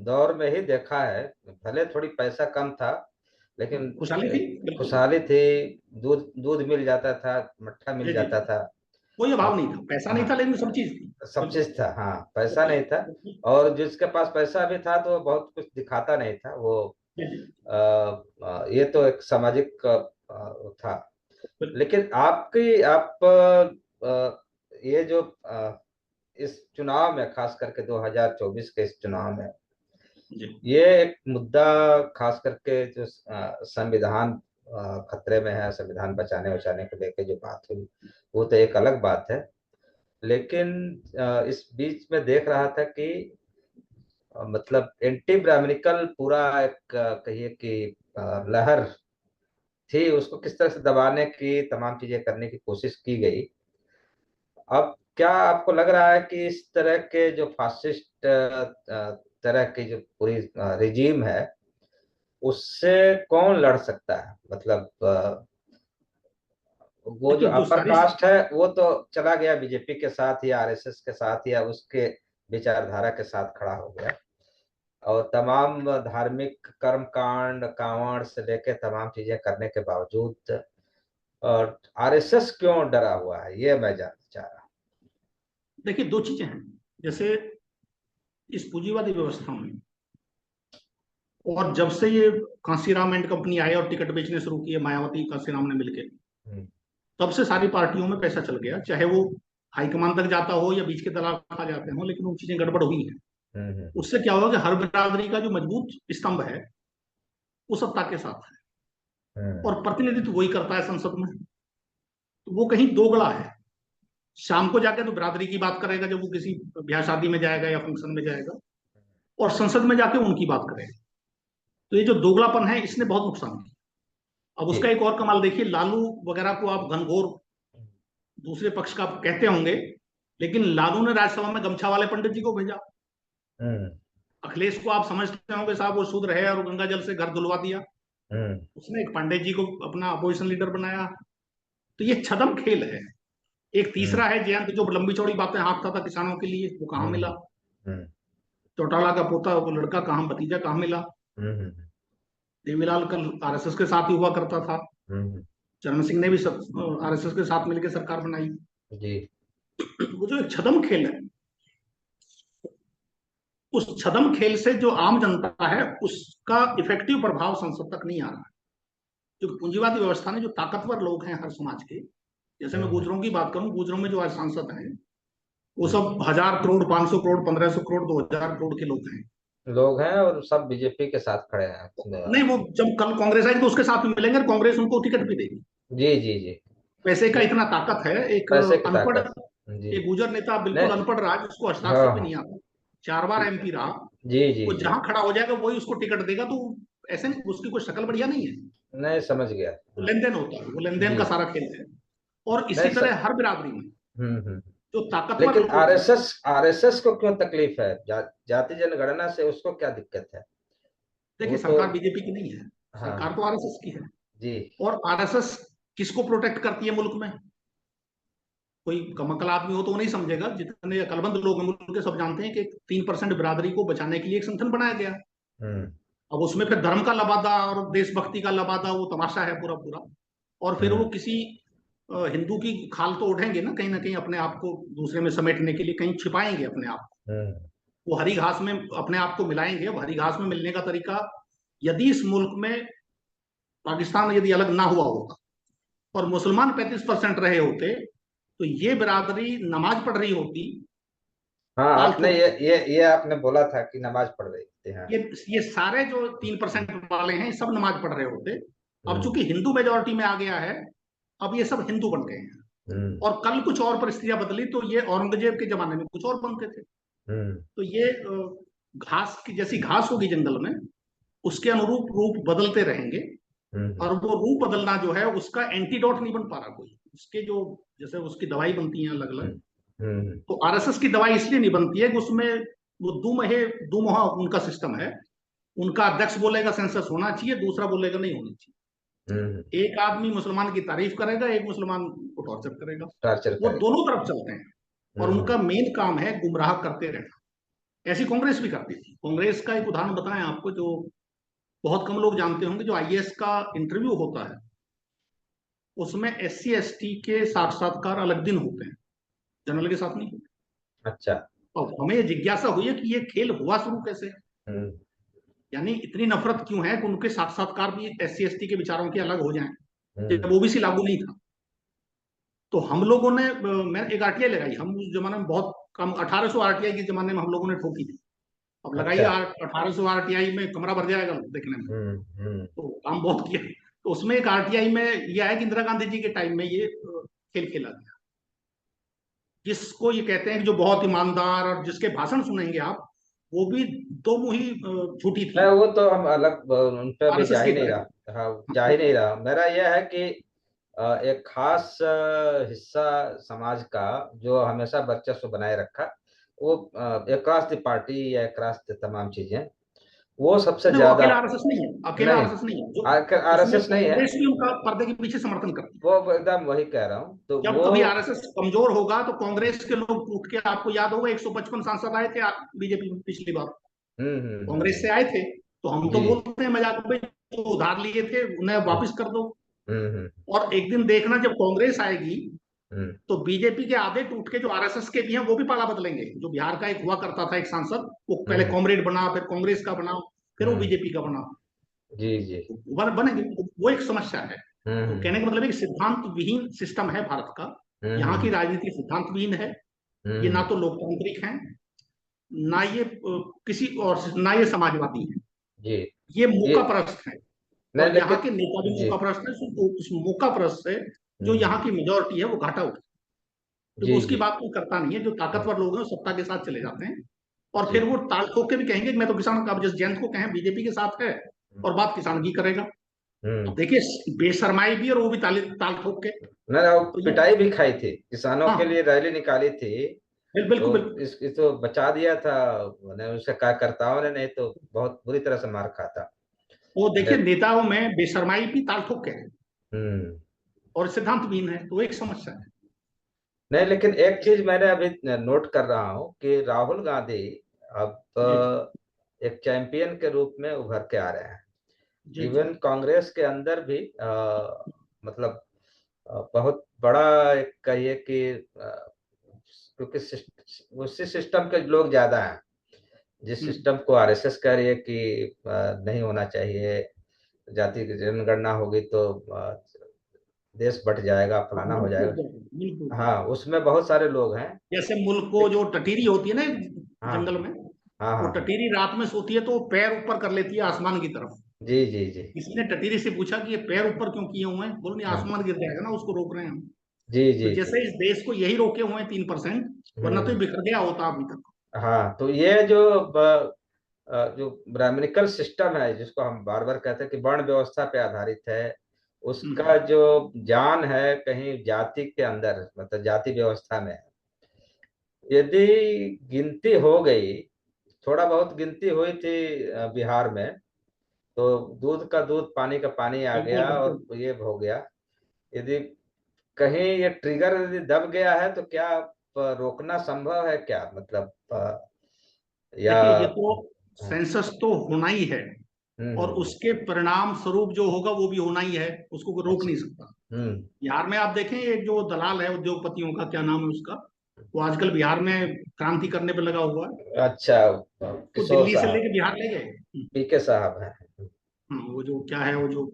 दौर में ही देखा है। भले थोड़ी पैसा कम था, लेकिन खुशहाली थी, बिल्कुल खुशहाली थी। दूध दूध मिल जाता था, मट्ठा मिल जी जी, जाता था। कोई अभाव नहीं अब था, पैसा नहीं हाँ, था लेकिन सब चीज थी। सब बिल्कुल चीज था। हाँ, सब पैसा नहीं था। चीज। और जिसके पास पैसा भी था तो वो बहुत कुछ दिखाता नहीं था वो। जी जी। ये तो एक सामाजिक था। लेकिन आपकी आप ये जो इस चुनाव में, खास करके 2024 के इस चुनाव में, जी। ये एक मुद्दा, खास करके जो संविधान खतरे में है, संविधान बचाने बचाने को लेके जो बात हुई, वो तो एक अलग बात है। लेकिन इस बीच में देख रहा था कि मतलब एंटी ब्राह्मणिकल पूरा एक कहिए कि लहर थी, उसको किस तरह से दबाने की तमाम चीजें करने की कोशिश की गई। अब क्या आपको लग रहा है कि इस तरह के जो फासिस्ट तरह की जो पूरी रिजीम है, उससे कौन लड़ सकता है? मतलब वो जो देखिए जो अपर सारी कास्ट है वो तो चला गया बीजेपी के साथ या आरएसएस के साथ या उसके विचारधारा के साथ खड़ा हो गया, और तमाम धार्मिक कर्म कांड कांवड़ से लेके तमाम चीजें करने के बावजूद और आरएसएस क्यों डरा हुआ है, ये मैं जानना चाह रहा देखिए दो चीजें हैं। जैसे इस पूंजीवादी व्यवस्था में, और जब से ये कांसीराम एंड कंपनी आए और टिकट बेचने शुरू किए मायावती कांसीराम ने मिलकर, हूँ। तब से सारी पार्टियों में पैसा चल गया, चाहे वो हाईकमान तक जाता हो या बीच के दलाल खा जाते हो, लेकिन वो चीजें गड़बड़ हुई हैं। हम्म। उससे क्या होगा कि हर बिरादरी का जो मजबूत स्तंभ है वो सत्ता के साथ है, हम्म। और प्रतिनिधित्व वही करता है संसद में। तो वो कहीं दोगला है। शाम को जाके तो बिरादरी की बात करेगा जब वो किसी ब्याह शादी में जाएगा या फंक्शन में जाएगा, और संसद में जाके उनकी बात करेगा। तो ये जो दोगलापन है इसने बहुत नुकसान किया। अब जी। उसका एक और कमाल देखिए, लालू वगैरह को आप घनघोर दूसरे पक्ष का कहते होंगे, लेकिन लालू ने राज्यसभा में गमछा वाले पंडित जी को भेजा। हम्म। अखिलेश को आप समझते होंगे साहब वो शुद्ध रहे और गंगा जल से घर धुलवा दिया। हम्म। उसने एक पांडे जी को अपना अपोजिशन लीडर बनाया। तो ये छदम खेल है। एक हम्म। तीसरा है जयंत, जो लंबी चौड़ी बातें हाँकता था किसानों के लिए, वो कहाँ मिला? हम्म। हम्म। चौटाला का पोता, वो लड़का कहाँ, भतीजा कहाँ मिला? हम्म। देवीलाल कल आरएसएस के साथ ही हुआ करता था। हम्म। चरण सिंह ने भी आरएसएस के साथ मिलकर सरकार बनाई। जी। वो जो एक छदम खेल है, उस छदम खेल से जो आम जनता है उसका इफेक्टिव प्रभाव संसद तक नहीं आ रहा है। जो पूंजीवादी व्यवस्था ने, जो ताकतवर लोग हैं हर समाज के, जैसे मैं हम्म। गुजरों की बात करूं, गुजरों में जो आज सांसद हैं वो हम्म। सब 1000 करोड़, 500 करोड़, 1500 करोड़, 2000 करोड़ के लोग हैं। लोग हैं और सब बीजेपी के साथ खड़े हैं। नहीं, वो जब कल कांग्रेस आएगी तो उसके साथ में मिलेंगे और कांग्रेस उनको टिकट भी देगी। जी जी जी। पैसे का ये इतना ताकत है। एक पैसे की अनपढ़, ताकत। जी। एक गुजर नेता नहीं। बिल्कुल अनपढ़ रहा जिसको हाँ हस्ताक्षर भी हाँ। नहीं आता, 4 बार एमपी रहा, जी जी वो जी। जहां खड़ा हो जाएगा वही उसको टिकट देगा। तो ऐसे नहीं, उसकी कोई शक्ल बढ़िया नहीं है। नहीं, समझ गया। लेन देन होता है, वो लेन देन जी। का सारा खेल है। और नहीं इसी तरह हर बिरादरी में हम्म। जो ताकतवर लेकिन लोग हैं। आरएसएस को क्यों तकलीफ है? जाति जनगणना से उसको क्या दिक्कत है? वो देखिए तो। सरकार बीजेपी की नहीं है, सरकार हाँ। तो आरएसएस की है। जी। और आरएसएस किसको प्रोटेक्ट करती है मुल्क में? कोई कमकल आदमी हो तो वो नहीं समझेगा, जितने अकलमंद लोग हैं मुल्क के सब जानते हैं कि 3% बिरादरी को बचाने के लिए एक संगठन बनाया गया। हम्म। अब उसमें फिर धर्म का लबादा और देशभक्ति का लबादा, वो तमाशा है पूरा पूरा। और फिर वो हम्म। किसी हिंदू की खाल तो उठेंगे ना कहीं अपने आप को दूसरे में समेटने के लिए, कहीं छिपाएंगे अपने आप को। हम्म। वो हरी घास में अपने आप को मिलाएंगे। अब हरी घास में मिलने का तरीका, यदि इस मुल्क में पाकिस्तान यदि अलग ना हुआ होता और मुसलमान 35% रहे होते, तो ये बिरादरी नमाज पढ़ रही होती हाँ, ताल आपने ठोक। ये आपने बोला था कि नमाज पढ़ रही थी। हाँ। ये सारे जो 3% वाले हैं सब नमाज पढ़ रहे होते। अब हम्म। चूंकि हिंदू मेजोरिटी में आ गया है, अब ये सब हिंदू बन गए हैं। हम्म। और कल कुछ और परिस्थितियां बदली तो ये औरंगजेब के जमाने में कुछ और बनते थे। हम्म। तो ये घास की जैसी घास होगी जंगल में, उसके अनुरूप रूप बदलते रहेंगे। हम्म। और वो रूप बदलना जो है उसका एंटीडोट नहीं बन पा रहा कोई। उसके जो, जैसे उसकी दवाई बनती है अलग अलग, हम्म। हम्म। तो आरएसएस की दवाई इसलिए नहीं बनती है कि उसमें वो दुमुहा उनका सिस्टम है। उनका अध्यक्ष बोलेगा सेंसस होना चाहिए, दूसरा बोलेगा नहीं होना चाहिए। हम्म। एक आदमी मुसलमान की तारीफ करेगा, एक मुसलमान को टॉर्चर करेगा। टॉर्चर वो करेगा। दोनों तरफ चलते हैं। और हम्म। उनका मेन काम है गुमराह करते रहना। ऐसी कांग्रेस भी करती थी। कांग्रेस का एक उदाहरण बताएं आपको, जो बहुत कम लोग जानते होंगे। जो आईएएस का इंटरव्यू होता है उसमें एससी एसटी के साक्षात्कार अलग दिन होते हैं, जनरल के साथ नहीं होते। अच्छा। और हमें ये जिज्ञासा हुई है कि ये खेल हुआ शुरू कैसे? हम्म। यानी इतनी नफरत क्यों है कि उनके साक्षात्कार भी एससी एसटी के विचारों के अलग हो जाएं? जब ओबीसी लागू नहीं था, तो हम लोगों ने मैं एक आरटीआई लगाई। हम उस जमाने में बहुत कम 1800 आरटीआई के जमाने में हम लोगों ने ठोकी थी। अब लगाइए अच्छा। 1800 आरटीआई में कमरा भर जाएगा देखने में, हम्म। तो काम बहुत किया। तो उसमें एक आरटीआई में यह है कि इंदिरा गांधी जी के टाइम में ये खेल खेला गया। जिसको ये कहते हैं कि जो बहुत ईमानदार, और जिसके भाषण सुनेंगे आप, वो भी दो मुही झूठी थी, नहीं, वो तो हम अलग उन पर भी जा आरएसएस ही की नहीं तरह। रहा। हाँ, जा ही नहीं रहा। मेरा यह है कि एक खास हिस्सा समाज का जो हमेशा वर्चस्व बनाए रखा, वो अक्रॉस द पार्टी या अक्रॉस द तमाम चीजें, वो सबसे नहीं, वो ज्यादा। अकेला आरएसएस नहीं है, अकेला नहीं, आरएसएस नहीं है जो। उसमें आरएसएस नहीं है। कांग्रेस भी उनका पर्दे के पीछे समर्थन करती है। वो एकदम वही कह रहा हूँ, तो जब वो। कभी आरएसएस कमजोर होगा तो कांग्रेस के लोग उठ के, आपको याद होगा 155 सांसद आए थे बीजेपी में पिछली बार, कांग्रेस से आए थे। तो हम तो जी। बोलते हैं मजाक में, जो उधार लिए थे उन्हें हम्म वापस कर दो। हम्म और एक दिन देखना, जब कांग्रेस आएगी हम्म तो बीजेपी के आधे टूट के जो आरएसएस के भी हैं वो भी पाला बदलेंगे। जो बिहार का एक हुआ करता था एक सांसद, वो पहले हम्म कॉमरेड बना, फिर कांग्रेस का बना, फिर वो हम्म, बीजेपी का बना, जी जी। बनेंगे। वो एक समस्या है। तो हम्म कहने का मतलब है कि सिद्धांत विहीन सिस्टम है भारत का। यहाँ की हम्म राजनीति सिद्धांत विहीन है। ये ना हम्म, तो लोकतांत्रिक है, ना ये किसी और, ना ये समाजवादी है। जी। ये ये मौका परस्त है। नहीं, और यहाँ लेकिन। के नेता भी जी। मौका परस्त है। उस मौका परस्त से जो हम्म, यहाँ की मेजोरिटी है वो घाटा उठा, तो वो जी उसकी जी। बात कोई करता नहीं है। जो हम्म, ताकतवर लोग हैं वो सत्ता के साथ चले जाते हैं, और फिर जी। वो ताल ठोक के भी कहेंगे कि मैं तो किसान, अब जिस जयंत को कहें बीजेपी के साथ है, और बात किसान की करेगा। हम्म। अब देखिए, बेशरमाई भी और वो भी ताल ठोक के। नहीं, वो तो ये, पिटाई भी खाई थी, किसानों के हाँ, लिए रैली निकाली थी। बिल्कुल तो बिल्कुल। इस तो बचा दिया था। मैंने उसके कार्यकर्ताओं ने, नहीं तो बहुत बुरी तरह से मार खाता। वो देखिए, ले- नेताओं में बेशरमाई भी ताल ठोक के है, हम्म। और सिद्धांत विहीन है, तो एक समस्या है। नहीं, लेकिन एक चीज मैंने अभी नोट कर रहा हूँ कि राहुल गांधी अब जी एक चैंपियन के रूप में उभर के आ रहे हैं। जी जी। इवन कांग्रेस के अंदर भी मतलब बहुत बड़ा एक कहिए कि क्योंकि उसी सिस्टम के लोग ज्यादा हैं, जिस हम्म, सिस्टम को आरएसएस कह रही है कि नहीं होना चाहिए, जाति की जनगणना होगी तो देश बट जाएगा, फलाना हो बिल्कुल जाएगा। बिल्कुल बिल्कुल। हाँ, उसमें बहुत सारे लोग हैं। जैसे मुल्क को जो टटीरी होती है ना हाँ जंगल में, हाँ वो हाँ हाँ। टटीरी रात में सोती है तो वो पैर ऊपर कर लेती है आसमान की तरफ। जी जी जी। किसी ने टटीरी से पूछा कि ये पैर ऊपर क्यों किए हुए हैं, बोलो नहीं, हाँ। आसमान गिर जाएगा ना, उसको रोक रहे हैं हम। जी तो जी जी। जैसे इस देश को यही रोके हुए हैं 3%, वरना तो ये हम्म। बिखर गया होता अभी तक। हाँ, तो ये जो जो ब्राह्मणिकल सिस्टम है, जिसको हम बार बार कहते हैं कि वर्ण व्यवस्था पे आधारित है, उसका हम्म, जो जान है कहीं जाति के अंदर, मतलब जाति व्यवस्था में है। यदि गिनती हो गई, थोड़ा बहुत गिनती हुई थी बिहार में, तो दूध का दूध, पानी का पानी आ बिल्कुल गया बिल्कुल। और ये हो गया। यदि कहीं ये ट्रिगर यदि दब गया है तो क्या रोकना संभव है क्या, मतलब या। देखिए, ये तो हम्म सेंसस तो होना ही है, और हम्म, उसके परिणाम स्वरूप जो होगा वो भी होना ही है, उसको कोई रोक अच्छा। नहीं सकता। हम्म। बिहार में आप देखें, एक जो दलाल है उद्योगपतियों का, क्या नाम है उसका, वो आजकल बिहार में क्रांति करने पे लगा हुआ है। अच्छा, वो किशोर दिल्ली से साहब, लेके बिहार ले गए। पीके साहब हैं। वो जो क्या है, वो जो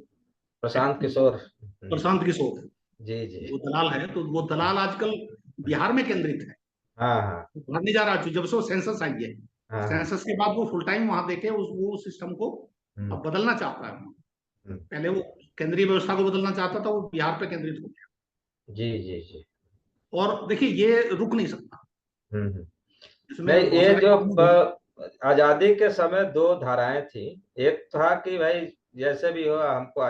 प्रशांत किशोर। प्रशांत किशोर, जी जी। वो दलाल है। तो वो दलाल आजकल बिहार में केंद्रित है, हाँ हाँ बाहर नहीं जा रहा। जब से वो सेंसस आई है, हाँ हाँ। सेंसस के बाद वो फुल टाइम वहां देखे वो सिस्टम को हम्म अब बदलना चाहता है। हम्म, पहले वो केंद्रीय व्यवस्था को बदलना चाहता था, वो बिहार पे केंद्रित हो गया। जी जी जी। और देखिए, ये रुक नहीं सकता, हम्म। नहीं, इसमें बहुत ये सारे जो कानून हैं। आजादी के समय दो धाराएं थी। एक था कि भाई जैसे भी हो, हमको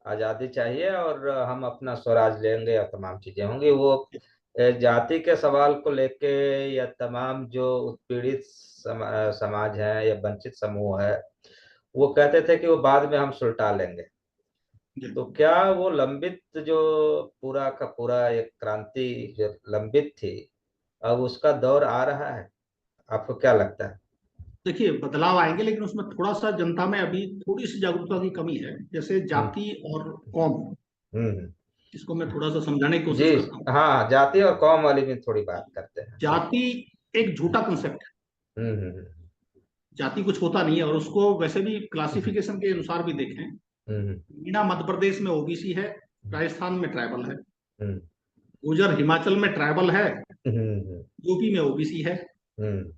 आजादी चाहिए और हम अपना स्वराज लेंगे और तमाम चीजें होंगी। वो जाति के सवाल को लेके, या तमाम जो उत्पीड़ित समाज है या वंचित समूह है, वो कहते थे कि वो बाद में हम सुलटा लेंगे। जी। तो क्या वो लंबित जो पूरा का पूरा एक क्रांति जो लंबित थी, अब उसका दौर आ रहा है? आपको क्या लगता है? देखिए, बदलाव आएंगे, लेकिन उसमें थोड़ा सा जनता में अभी थोड़ी सी जागरूकता की कमी है। जैसे हम्म जाति और कौम, हम्म। इसको मैं थोड़ा सा समझाने की जी। कोशिश करता हूँ। हाँ, जाति और कौम वाली भी थोड़ी बात करते हैं जी। जाति एक झूठा कंसेप्ट है। हम्म हम्म जाति कुछ होता नहीं है, और उसको वैसे भी हम्म क्लासिफिकेशन के अनुसार भी देखें मीणा मध्य प्रदेश में ओबीसी है, राजस्थान में ट्राइबल है, हम्म, गुर्जर हिमाचल में ट्राइबल है, हम्म, यूपी में ओबीसी है। हम्म।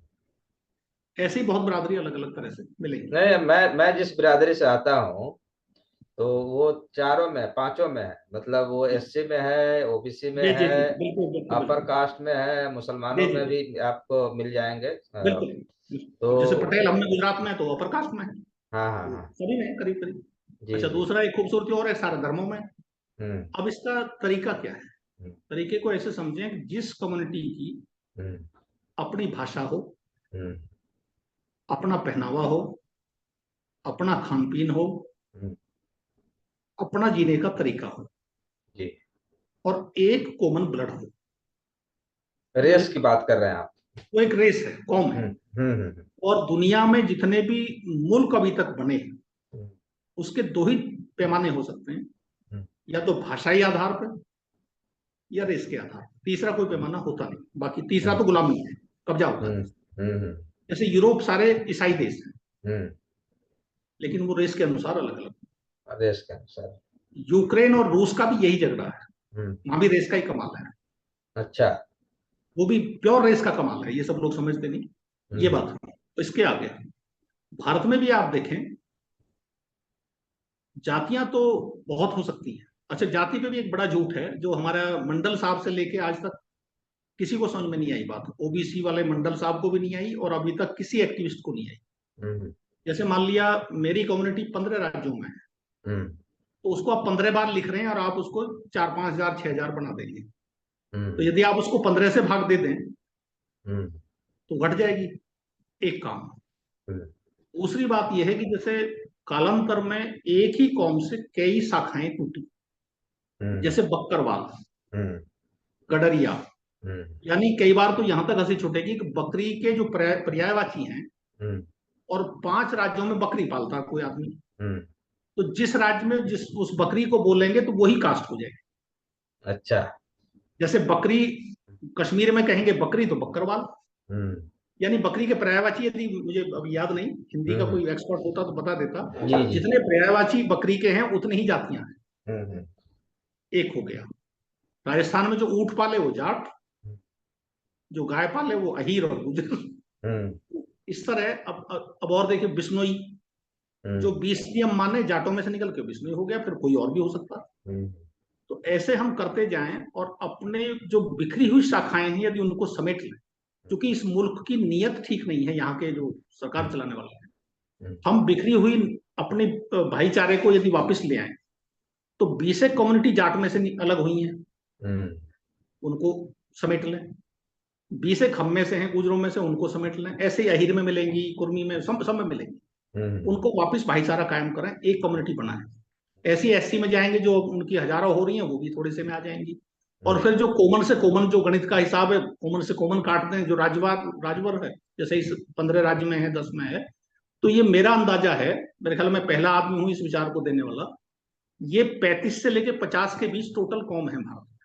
ऐसे ही बहुत बिरादरी अलग अलग तरह से मिलेंगी। नहीं, मैं जिस बिरादरी से आता हूँ तो वो चारों में, पांचों में है। मतलब वो एससी में है, ओबीसी में जी जी है, जी, बिल्कुल बिल्कुल अपर बिल्कुल। कास्ट में है, जी मुसलमानों जी में जी, भी आपको मिल जाएंगे। बिल्कुल। अब जैसे तो पटेल, हमने गुजरात में है तो अपर कास्ट में है, हाँ, हाँ, तो हाँ। सभी में करीब करीब। जी, अच्छा, जी। दूसरा एक खूबसूरती और है, सारे धर्मों में। हम्म, अब इसका तरीका क्या है? हम्म, तरीके को ऐसे समझें कि जिस कम्युनिटी की हम्म, अपनी भाषा हो, हम्म, अपना पहनावा हो, अपना खान पीन हो, हम्म। अपना जीने का तरीका हो, जी। और एक कॉमन ब्लड हो। वो रेस की एक बात कर रहे हैं आप? वो एक रेस है, कौम है। हम्म, हम्म, हम्म, और दुनिया में जितने भी मुल्क अभी तक बने हैं, हम्म, उसके दो ही पैमाने हो सकते हैं, हम्म, या तो भाषाई आधार पर या रेस के आधार पर। तीसरा कोई पैमाना होता नहीं। बाकी तीसरा हम्म, तो गुलामी है, कब्जा होता हम्म, है। हम्म, जैसे यूरोप सारे ईसाई देश हैं, हम्म। लेकिन वो रेस के अनुसार अलग अलग। रेस के अनुसार। यूक्रेन और रूस का भी यही झगड़ा है, हम्म। वहां भी रेस का ही कमाल है। अच्छा। वो भी प्योर रेस का कमाल है, ये सब लोग समझते नहीं। ये हम्म, बात है। तो इसके आगे भारत में भी आप देखें, जातियां तो बहुत हो सकती हैं। अच्छा, जाति पे भी एक बड़ा झूठ है जो हमारा मंडल साहब से लेके आज तक किसी को समझ में नहीं आई बात। ओबीसी वाले मंडल साहब को भी नहीं आई, और अभी तक किसी एक्टिविस्ट को नहीं आई। हम्म, जैसे मान लिया मेरी कम्युनिटी 15 राज्यों में है, हम्म, तो उसको आप 15 बार लिख रहे हैं और आप उसको 4-5 हजार 6 हजार बना देंगे। तो हम्म, यदि आप उसको 15 से भाग दे दें हम्म, तो घट जाएगी, एक काम। हम्म, दूसरी बात यह है कि जैसे कालांतर में एक ही कौम से कई शाखाएं टूटी, हम्म, जैसे बक्करवाल, हम्म, गडरिया। हम्म, यानी कई बार तो यहां तक हंसी छूटेगी कि बकरी के जो पर्यायवाची हैं, हम्म, और 5 राज्यों में बकरी पालता है कोई आदमी, हम्म। तो जिस राज्य में जिस उस बकरी को बोलेंगे तो वही कास्ट हो जाएगी। अच्छा। जैसे बकरी, कश्मीर में कहेंगे बकरी तो बकरवाल। हम्म, यानी बकरी के पर्यायवाची, यदि मुझे अभी याद नहीं, हिंदी का हम्म। कोई एक्सपर्ट होता तो बता देता। जी, जी। जितने पर्यायवाची बकरी के हैं उतनी ही जातियां हैं। हम्म, एक हो गया। राजस्थान में जो ऊंट पाले वो जाट, जो गाय पाले वो अहीर और गुजर। हम्म, इस तरह अब और देखिए, बिश्नोई, जो हम्म, बीसीएम माने जाटों में से निकल के बिश्नोई हो गया, फिर कोई और भी हो सकता। हम्म, तो ऐसे हम करते जाएं और अपने जो बिखरी हुई शाखाएं हैं यदि उनको समेट लें, क्योंकि इस मुल्क की नीयत ठीक नहीं है, यहाँ के जो सरकार चलाने वाले हैं। हम्म, हम बिखरी हुई अपने भाईचारे को यदि वापस ले आए, तो 20 कम्युनिटी जाट में से अलग हुई हैं, हम्म, उनको समेट लें। 20 खम में से हैं, गुजरों में से, उनको समेट लें। ऐसे ही अहिर में मिलेंगी, कुर्मी में, सब में मिलेंगी। हम्म, उनको वापस भाईचारा कायम करें, एक कम्युनिटी बनाएं। ऐसी एससी में जाएंगे, जो उनकी हजारों हो रही हैं, वो भी थोड़े से में आ जाएंगी। और हम्म, फिर जो कॉमन से कॉमन, जो गणित का हिसाब है, कॉमन से कॉमन काटते हैं, जो राजवर है, जैसे इस 15 राज्य में है, 10 में है, तो ये मेरा अंदाजा है, मेरे ख्याल में पहला आदमी हूं इस विचार को देने वाला, ये 35 से लेके 50 के बीच टोटल कौम है भारत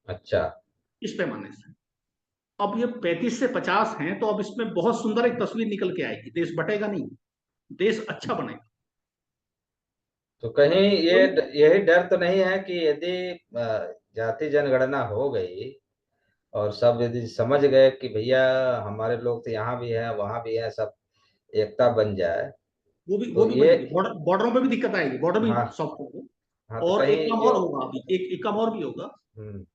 अच्छा। में, इस पैमाने से। अब ये 35 से 50 हैं, तो अब इसमें बहुत सुंदर एक तस्वीर निकल के आएगी। देश बटेगा नहीं, देश अच्छा बनेगा। तो कहीं ये कोई यही डर तो नहीं है कि यदि जाति जनगणना हो गई और सब यदि समझ गए कि भैया हमारे लोग तो यहाँ भी हैं, वहां भी हैं, सब एकता बन जाए, वो तो भी ये। बनेगी, बॉर्डरों पे भी दिक्कत आएगी, बॉर्डर भी हाँ, सॉफ्ट होगा। हाँ। तो और कहीं एक काम जो। और होगा, अभी एक काम और भी होगा। हम्म,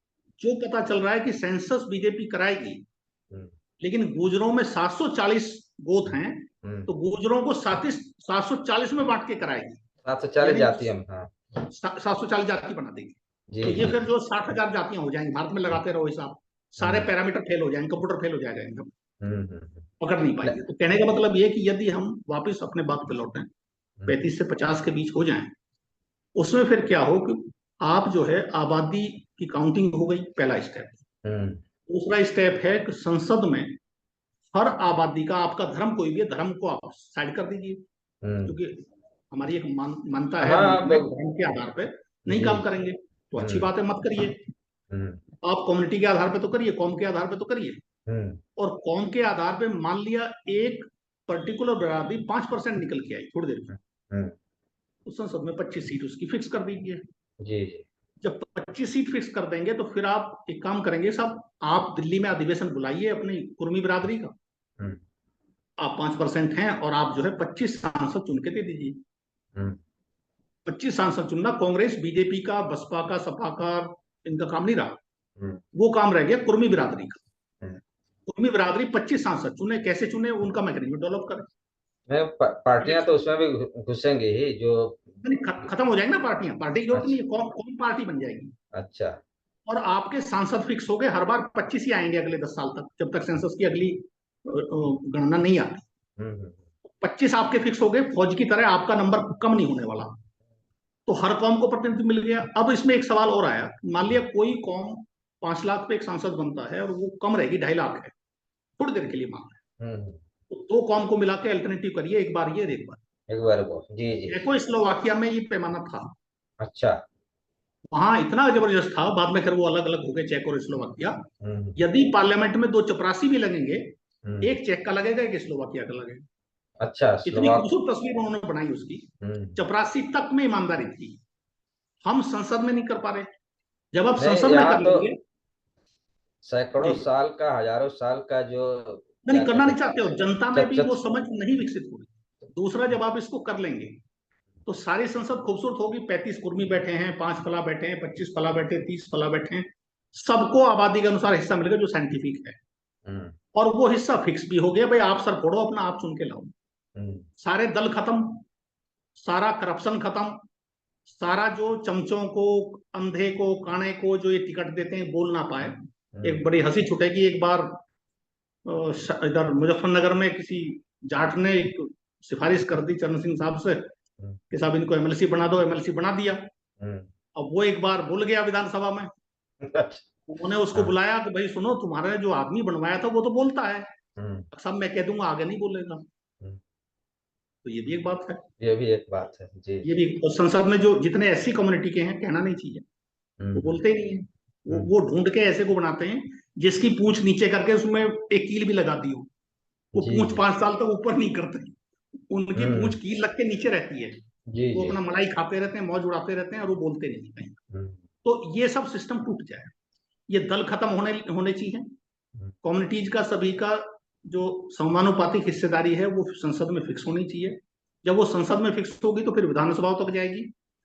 जो पता चल रहा है कि सेंसस बीजेपी कराएगी, हम्म, लेकिन गुजरों में 740 गोत हम्म, हैं, हम्म। तो गुजरों को 740 में बांट के कराएगी। 740 यानी जाति हम, हाँ। 740 जाति बना देगी। जी, तो ये जी। फिर जो 60 हजार जातियां हो जाएंगी भारत में, लगाते रहो हिसाब, सारे हम्म, पैरामीटर फेल हो जाएंगे, कंप्यूटर फेल हो जाएगा एकदम, हम्म, पकड़ नहीं न- पाएंगे। तो कहने का मतलब ये कि यदि हम वापस अपने बात पे लौटें, हम्म, 35 से 50 के बीच हो जाएं, उसमें फिर क्या हो कि आप जो है आबादी की काउंटिंग हो गई, पहला स्टेप। हम्म, दूसरा स्टेप है कि संसद में हर आबादी का, आपका धर्म कोई भी है, धर्म को आप साइड कर दीजिए, हम्म। क्योंकि हमारी एक मानता है मुल्क हाँ, में, धर्म के आधार पे नहीं जी, काम जी। करेंगे तो अच्छी हम्म, बात है, मत करिए। हम्म, आप कम्युनिटी के आधार पे तो करिए, कौम के आधार पे तो करिए। हम्म, और कौम के आधार पे मान लिया एक पर्टिकुलर बरादरी 5% निकल के आई थोड़ी देर में, हम्म, तो संसद में 25 सीट उसकी फिक्स कर दीजिए। जी जी। जब 25 सीट फिक्स कर देंगे तो फिर आप एक काम करेंगे साहब, आप दिल्ली में अधिवेशन बुलाइए अपनी कुर्मी बिरादरी का, हम्म आप 5% हैं और आप जो है 25 सांसद चुन के दे दीजिए। हम्म 25 सांसद चुनना कांग्रेस बीजेपी का, बसपा का, सपा का, इनका काम नहीं रहा। हम्म वो काम रह गया कुर्मी बिरादरी का। हम्म। कुर्मी बिरादरी 25 सांसद चुने, कैसे चुने उनका मैकेनिज्म डेवलप करें। पार्टियां तो उसमें भी घुसेंगी ही जो। नहीं, खत्म हो जाएंगी ना पार्टियां, पार्टी की जरूरत नहीं अच्छा है, कौन कौन पार्टी बन जाएगी। अच्छा। और आपके सांसद फिक्स हो गए, हर बार 25 ही आएंगे अगले 10 साल तक, जब तक सेंसस की अगली गणना नहीं आती। हम्म। 25 आपके फिक्स हो गए, फौज की तरह आपका नंबर कम नहीं होने वाला। तो हर कौम को प्रतिनिधि मिल गया। अब इसमें एक सवाल और आया, मान लिया कोई कौम 5 लाख पे एक सांसद बनता है और वो कम रहेगी, 2.5 लाख है, थोड़ी देर के लिए मान रहे हम्म। हैं, तो 2 कौम को मिला के अल्टरनेटिव करिए, एक बार ये एक बार। एक बार को जी जी। चेकोस्लोवाकिया में ये पैमाना था, अच्छा। वहां इतना जबरदस्त था, बाद में खैर वो अलग अलग हो गए चेक और स्लोवाकिया। हम्म यदि पार्लियामेंट में 2 चपरासी भी लगेंगे, हम्म। एक चेक का लगेगा, एक स्लोवाकिया का लगेगा। अच्छा इतनी स्लोवाक। खूबसूरत तस्वीर उन्होंने बनाई उसकी। हम्म। चपरासी तक में ईमानदारी थी। हम संसद में नहीं कर पा रहे, जब आप नहीं संसद में यहाँ कर तो लेंगे। सैकड़ों जी, साल का, हजारों साल का जो नहीं क्या करना कहते नहीं हैं, चाहते हो, जनता में चत भी वो चत। समझ नहीं विकसित हो रही। दूसरा, जब आप इसको कर लेंगे तो सारी संसद खूबसूरत होगी, 35 कुर्मी बैठे हैं, 5 फला बैठे हैं, 25 फला बैठे, 30 फला बैठे हैं, सबको आबादी के अनुसार हिस्सा मिलेगा जो साइंटिफिक है। हम्म और वो हिस्सा फिक्स भी हो गया, भाई आप सर फोड़ो अपना, आप चुन के लाओ। हम्म सारे दल खत्म, सारा करप्शन खत्म, सारा जो चमचों को, अंधे को, काणे को जो ये टिकट देते हैं बोल ना पाए। हम्म एक बड़ी हंसी छुटेगी, एक बार इधर मुजफ्फरनगर में किसी जाट ने एक सिफारिश कर दी चरण सिंह साहब से हम्म कि साहब इनको एमएलसी बना दो, एमएलसी बना दिया। हम्म। अब वो एक बार भूल गया विधानसभा में, उन्होंने उसको हाँ। बुलाया कि भाई सुनो, तुम्हारे जो आदमी बनवाया था वो तो बोलता है, हम्म सब मैं कह दूंगा आगे नहीं बोलेगा। हम्म। तो ये भी एक बात है। ये भी एक बात है जी ये जी। भी, और संसद में जो जितने एससी कम्युनिटी के हैं, कहना नहीं चाहिए, वो हम्म बोलते ही नहीं है। हम्म। वो ढूंढ के ऐसे को बनाते हैं जिसकी पूंछ नीचे करके उसमें एक कील भी लगा दी हो, वो जी पूंछ जी। 5 साल तक ऊपर नहीं करते, उनकी पूंछ हम्म। कील लग के नीचे रहती है। जी वो जी। अपना मलाई खाते रहते हैं, मौज उड़ाते रहते हैं, और वो बोलते नहीं कहीं। हम्म तो ये सब सिस्टम टूट जाए, ये दल खत्म होने होने चाहिए। हम्म। कम्युनिटीज का सभी का जो समानुपातिक हिस्सेदारी है वो संसद में फिक्स होनी चाहिए। जब वो संसद में फिक्स होगी तो फिर विधानसभा तक जाएगी,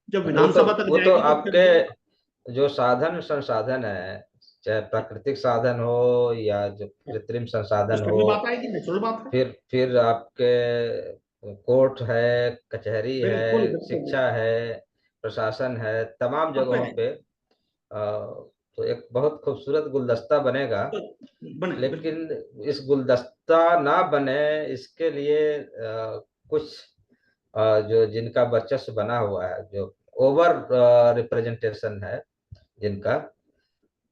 जब विधानसभा तक वो तो जाएगी तो फिर आपके जो। जो साधन संसाधन है, चाहे प्राकृतिक साधन हो या जो कृत्रिम संसाधन उस पर हो, भी बात आएगी, नेचुरल बात है। फिर आपके कोर्ट है, कचहरी है, बिल्कुल बिल्कुल। शिक्षा है, प्रशासन है, तमाम सब पे जगहों है। पे तो एक बहुत खूबसूरत गुलदस्ता बनेगा। तो बने बिल्कुल। लेकिन इस गुलदस्ता ना बने, इसके लिए कुछ जो जिनका वर्चस्व बना हुआ है, जो ओवर रिप्रेजेंटेशन है जिनका,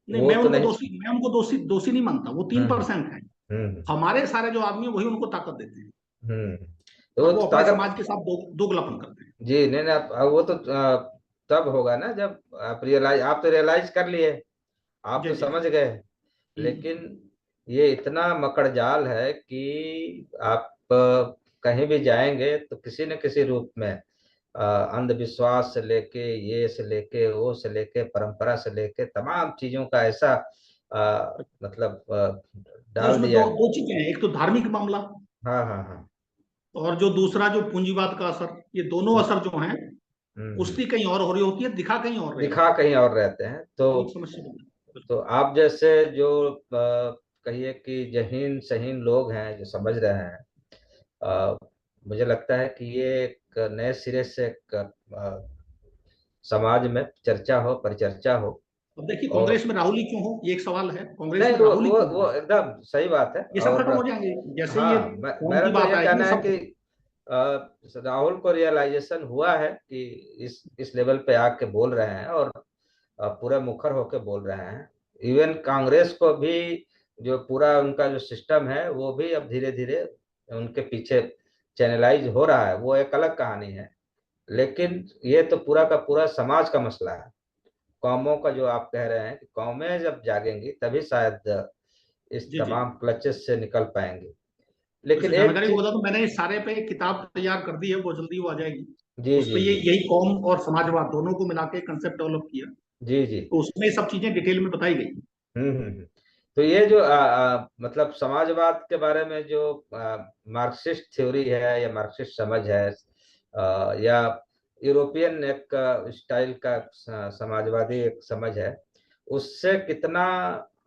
नहीं, वो तो नहीं। मैं उनको दोषी दोषी नहीं मानता, वो तीन हम्म परसेंट है। हम्म हमारे सारे जो आदमी हैं, वही उनको ताकत देते हैं, हम्म। तो और वो वो तो अपने ताकत। समाज के साथ दोगलापन करते हैं। जी नहीं नहीं, अब वो तो तब होगा ना जब आप तो रियलाइज कर लिए, आप जी तो जी जी। समझ गए। हम्म। लेकिन ये इतना मकड़ जाल है कि आप कहीं भी जाएंगे तो किसी न किसी रूप में अंधविश्वास से लेके, ये से लेके, वो से लेके, परंपरा से लेके, तमाम चीजों का ऐसा मतलब नहीं, डाल उसमें दिया। दो दो चीजें हैं, एक तो धार्मिक मामला, हाँ हाँ हाँ। और जो दूसरा जो पूंजीवाद का असर, ये दोनों असर जो हैं, हम्म। उसकी कहीं और हो रही होती है, दिखा कहीं और रहे दिखा होते हैं। कहीं और रहते हैं ये एक समस्या बन है। तो आप जैसे जो कहिए कि जहीन सहीन लोग हैं जो समझ रहे हैं, अ, मुझे लगता है कि ये एक नए सिरे से एक समाज में चर्चा हो, परिचर्चा हो। अब देखिए, और कांग्रेस में राहुल ही क्यों हो, ये एक सवाल है, कांग्रेस नहीं, में राहुल ही क्यों हो। वो एकदम सही बात है। ये सब और खत्म हो जाएंगे जैसे ये हाँ, फोन मेरा की तो बात ये आएगी, कहना ये है सब कि राहुल को रियलाइजेशन हुआ है कि इस लेवल पे आके बोल रहे हैं, और पूरा मुखर होके बोल रहे हैं। इवन कांग्रेस को भी, जो पूरा उनका जो सिस्टम है, वो भी अब धीरे धीरे उनके पीछे चैनलाइज हो रहा है, वो एक अलग कहानी है। लेकिन ये तो पूरा का पूरा समाज का मसला है। कौमों का जो आप कह रहे हैं कि कौमें जब जागेंगी तभी शायद इस जी जी। तमाम क्लचेस से निकल पाएंगे। वैसे लेकिन एक जानकारी को चीज। बता, तो मैंने इस सारे पे एक किताब तैयार कर दी है, वो जल्दी वो आ जाएगी। जी उसमें जी ये जी यही कौम और समाजवाद दोनों को मिला के कंसेप्ट डेवलप किया। जी जी। तो उसमें सब चीजें डिटेल में बताई गई। हम्म। तो ये जो मतलब समाजवाद के बारे में जो मार्क्सिस्ट थ्योरी है या मार्क्सिस्ट समझ है, या यूरोपियन एक स्टाइल का समाजवादी एक समझ है, उससे कितना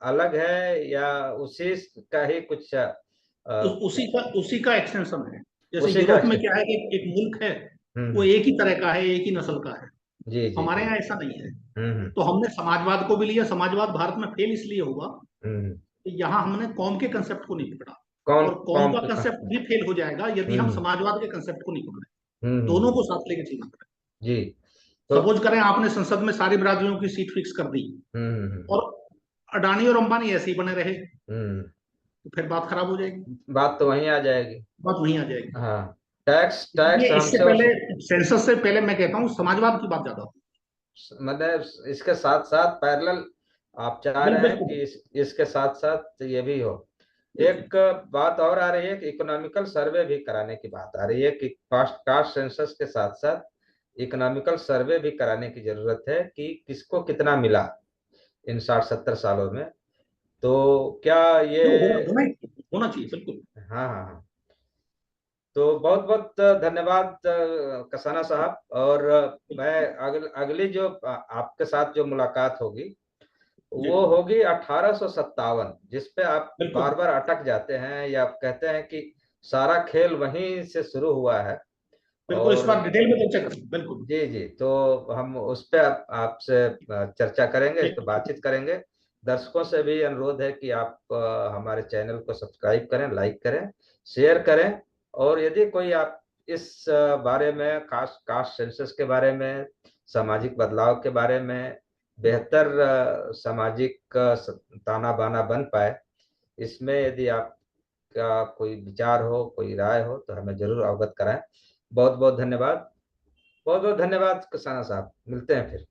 अलग है या उसी का ही कुछ उसी का एक्सटेंशन है। जैसे उसी का यूरोप में एक्शन। क्या है कि एक मुल्क है, वो हम्म। एक ही तरह का है, एक ही नस्ल का है। जी जी हमारे जी। यहाँ ऐसा नहीं है। हम्म। तो हमने समाजवाद को भी लिया। समाजवाद भारत में फेल इसलिए हुआ हम्म। कि यहाँ हमने कौम के कंसेप्ट को नहीं पकड़ा। कौन और कौम कौन का कंसेप्ट भी फेल हो जाएगा यदि हम हम्म समाजवाद के कंसेप्ट को नहीं पकड़े। दोनों हम्म। को साथ लेके चलना पड़ेगा। जी। तो सपोज करें आपने संसद में सारी बिरादरियों की सीट फिक्स कर दी हम्म। और अडानी और अंबानी ऐसे ही बने रहे, हम्म। तो फिर बात खराब हो जाएगी। बात तो वहीं आ जाएगी। बात वहीं आ जाएगी। हाँ। टैक्स ये टैक्स इससे हमसे पहले, सेंसस से पहले मैं कहता हूँ समाजवाद की बात ज्यादा होती मतलब इसके साथ साथ पैरेलल आप चाह है। रहे हैं बिल्कुल कि इसके साथ साथ ये भी हो। बिल्कुल। एक बात और आ रही है कि इकोनॉमिकल सर्वे भी कराने की बात आ रही है कि कास्ट कास्ट सेंसस के साथ साथ इकोनॉमिकल सर्वे भी कराने की जरूरत है कि किसको कितना मिला इन 60-70 सालों में। तो क्या ये जो होना चाहिए बिल्कुल। हाँ हाँ हाँ। तो बहुत बहुत धन्यवाद कसाना साहब। और मैं अगली जो आपके साथ जो मुलाकात होगी जी वो होगी 1857, जिस पे आप बिल्कुल बार बार अटक जाते हैं या आप कहते हैं कि सारा खेल वहीं से शुरू हुआ है। बिल्कुल। इस और बार डिटेल में चर्चा करें बिल्कुल। जी जी, तो हम उस पे आपसे चर्चा करेंगे, इस ठीक पे ठीक। बातचीत करेंगे। दर्शकों से भी अनुरोध है कि आप हमारे चैनल को सब्सक्राइब करें, लाइक करें, शेयर करें। और यदि कोई आप इस बारे में, कास्ट कास्ट सेंसस के बारे में, सामाजिक बदलाव के बारे में बेहतर सामाजिक ताना बाना बन पाए, इसमें यदि आपका कोई विचार हो, कोई राय हो, तो हमें जरूर अवगत कराएं। बहुत बहुत धन्यवाद। बहुत बहुत धन्यवाद कसाना साहब, मिलते हैं फिर।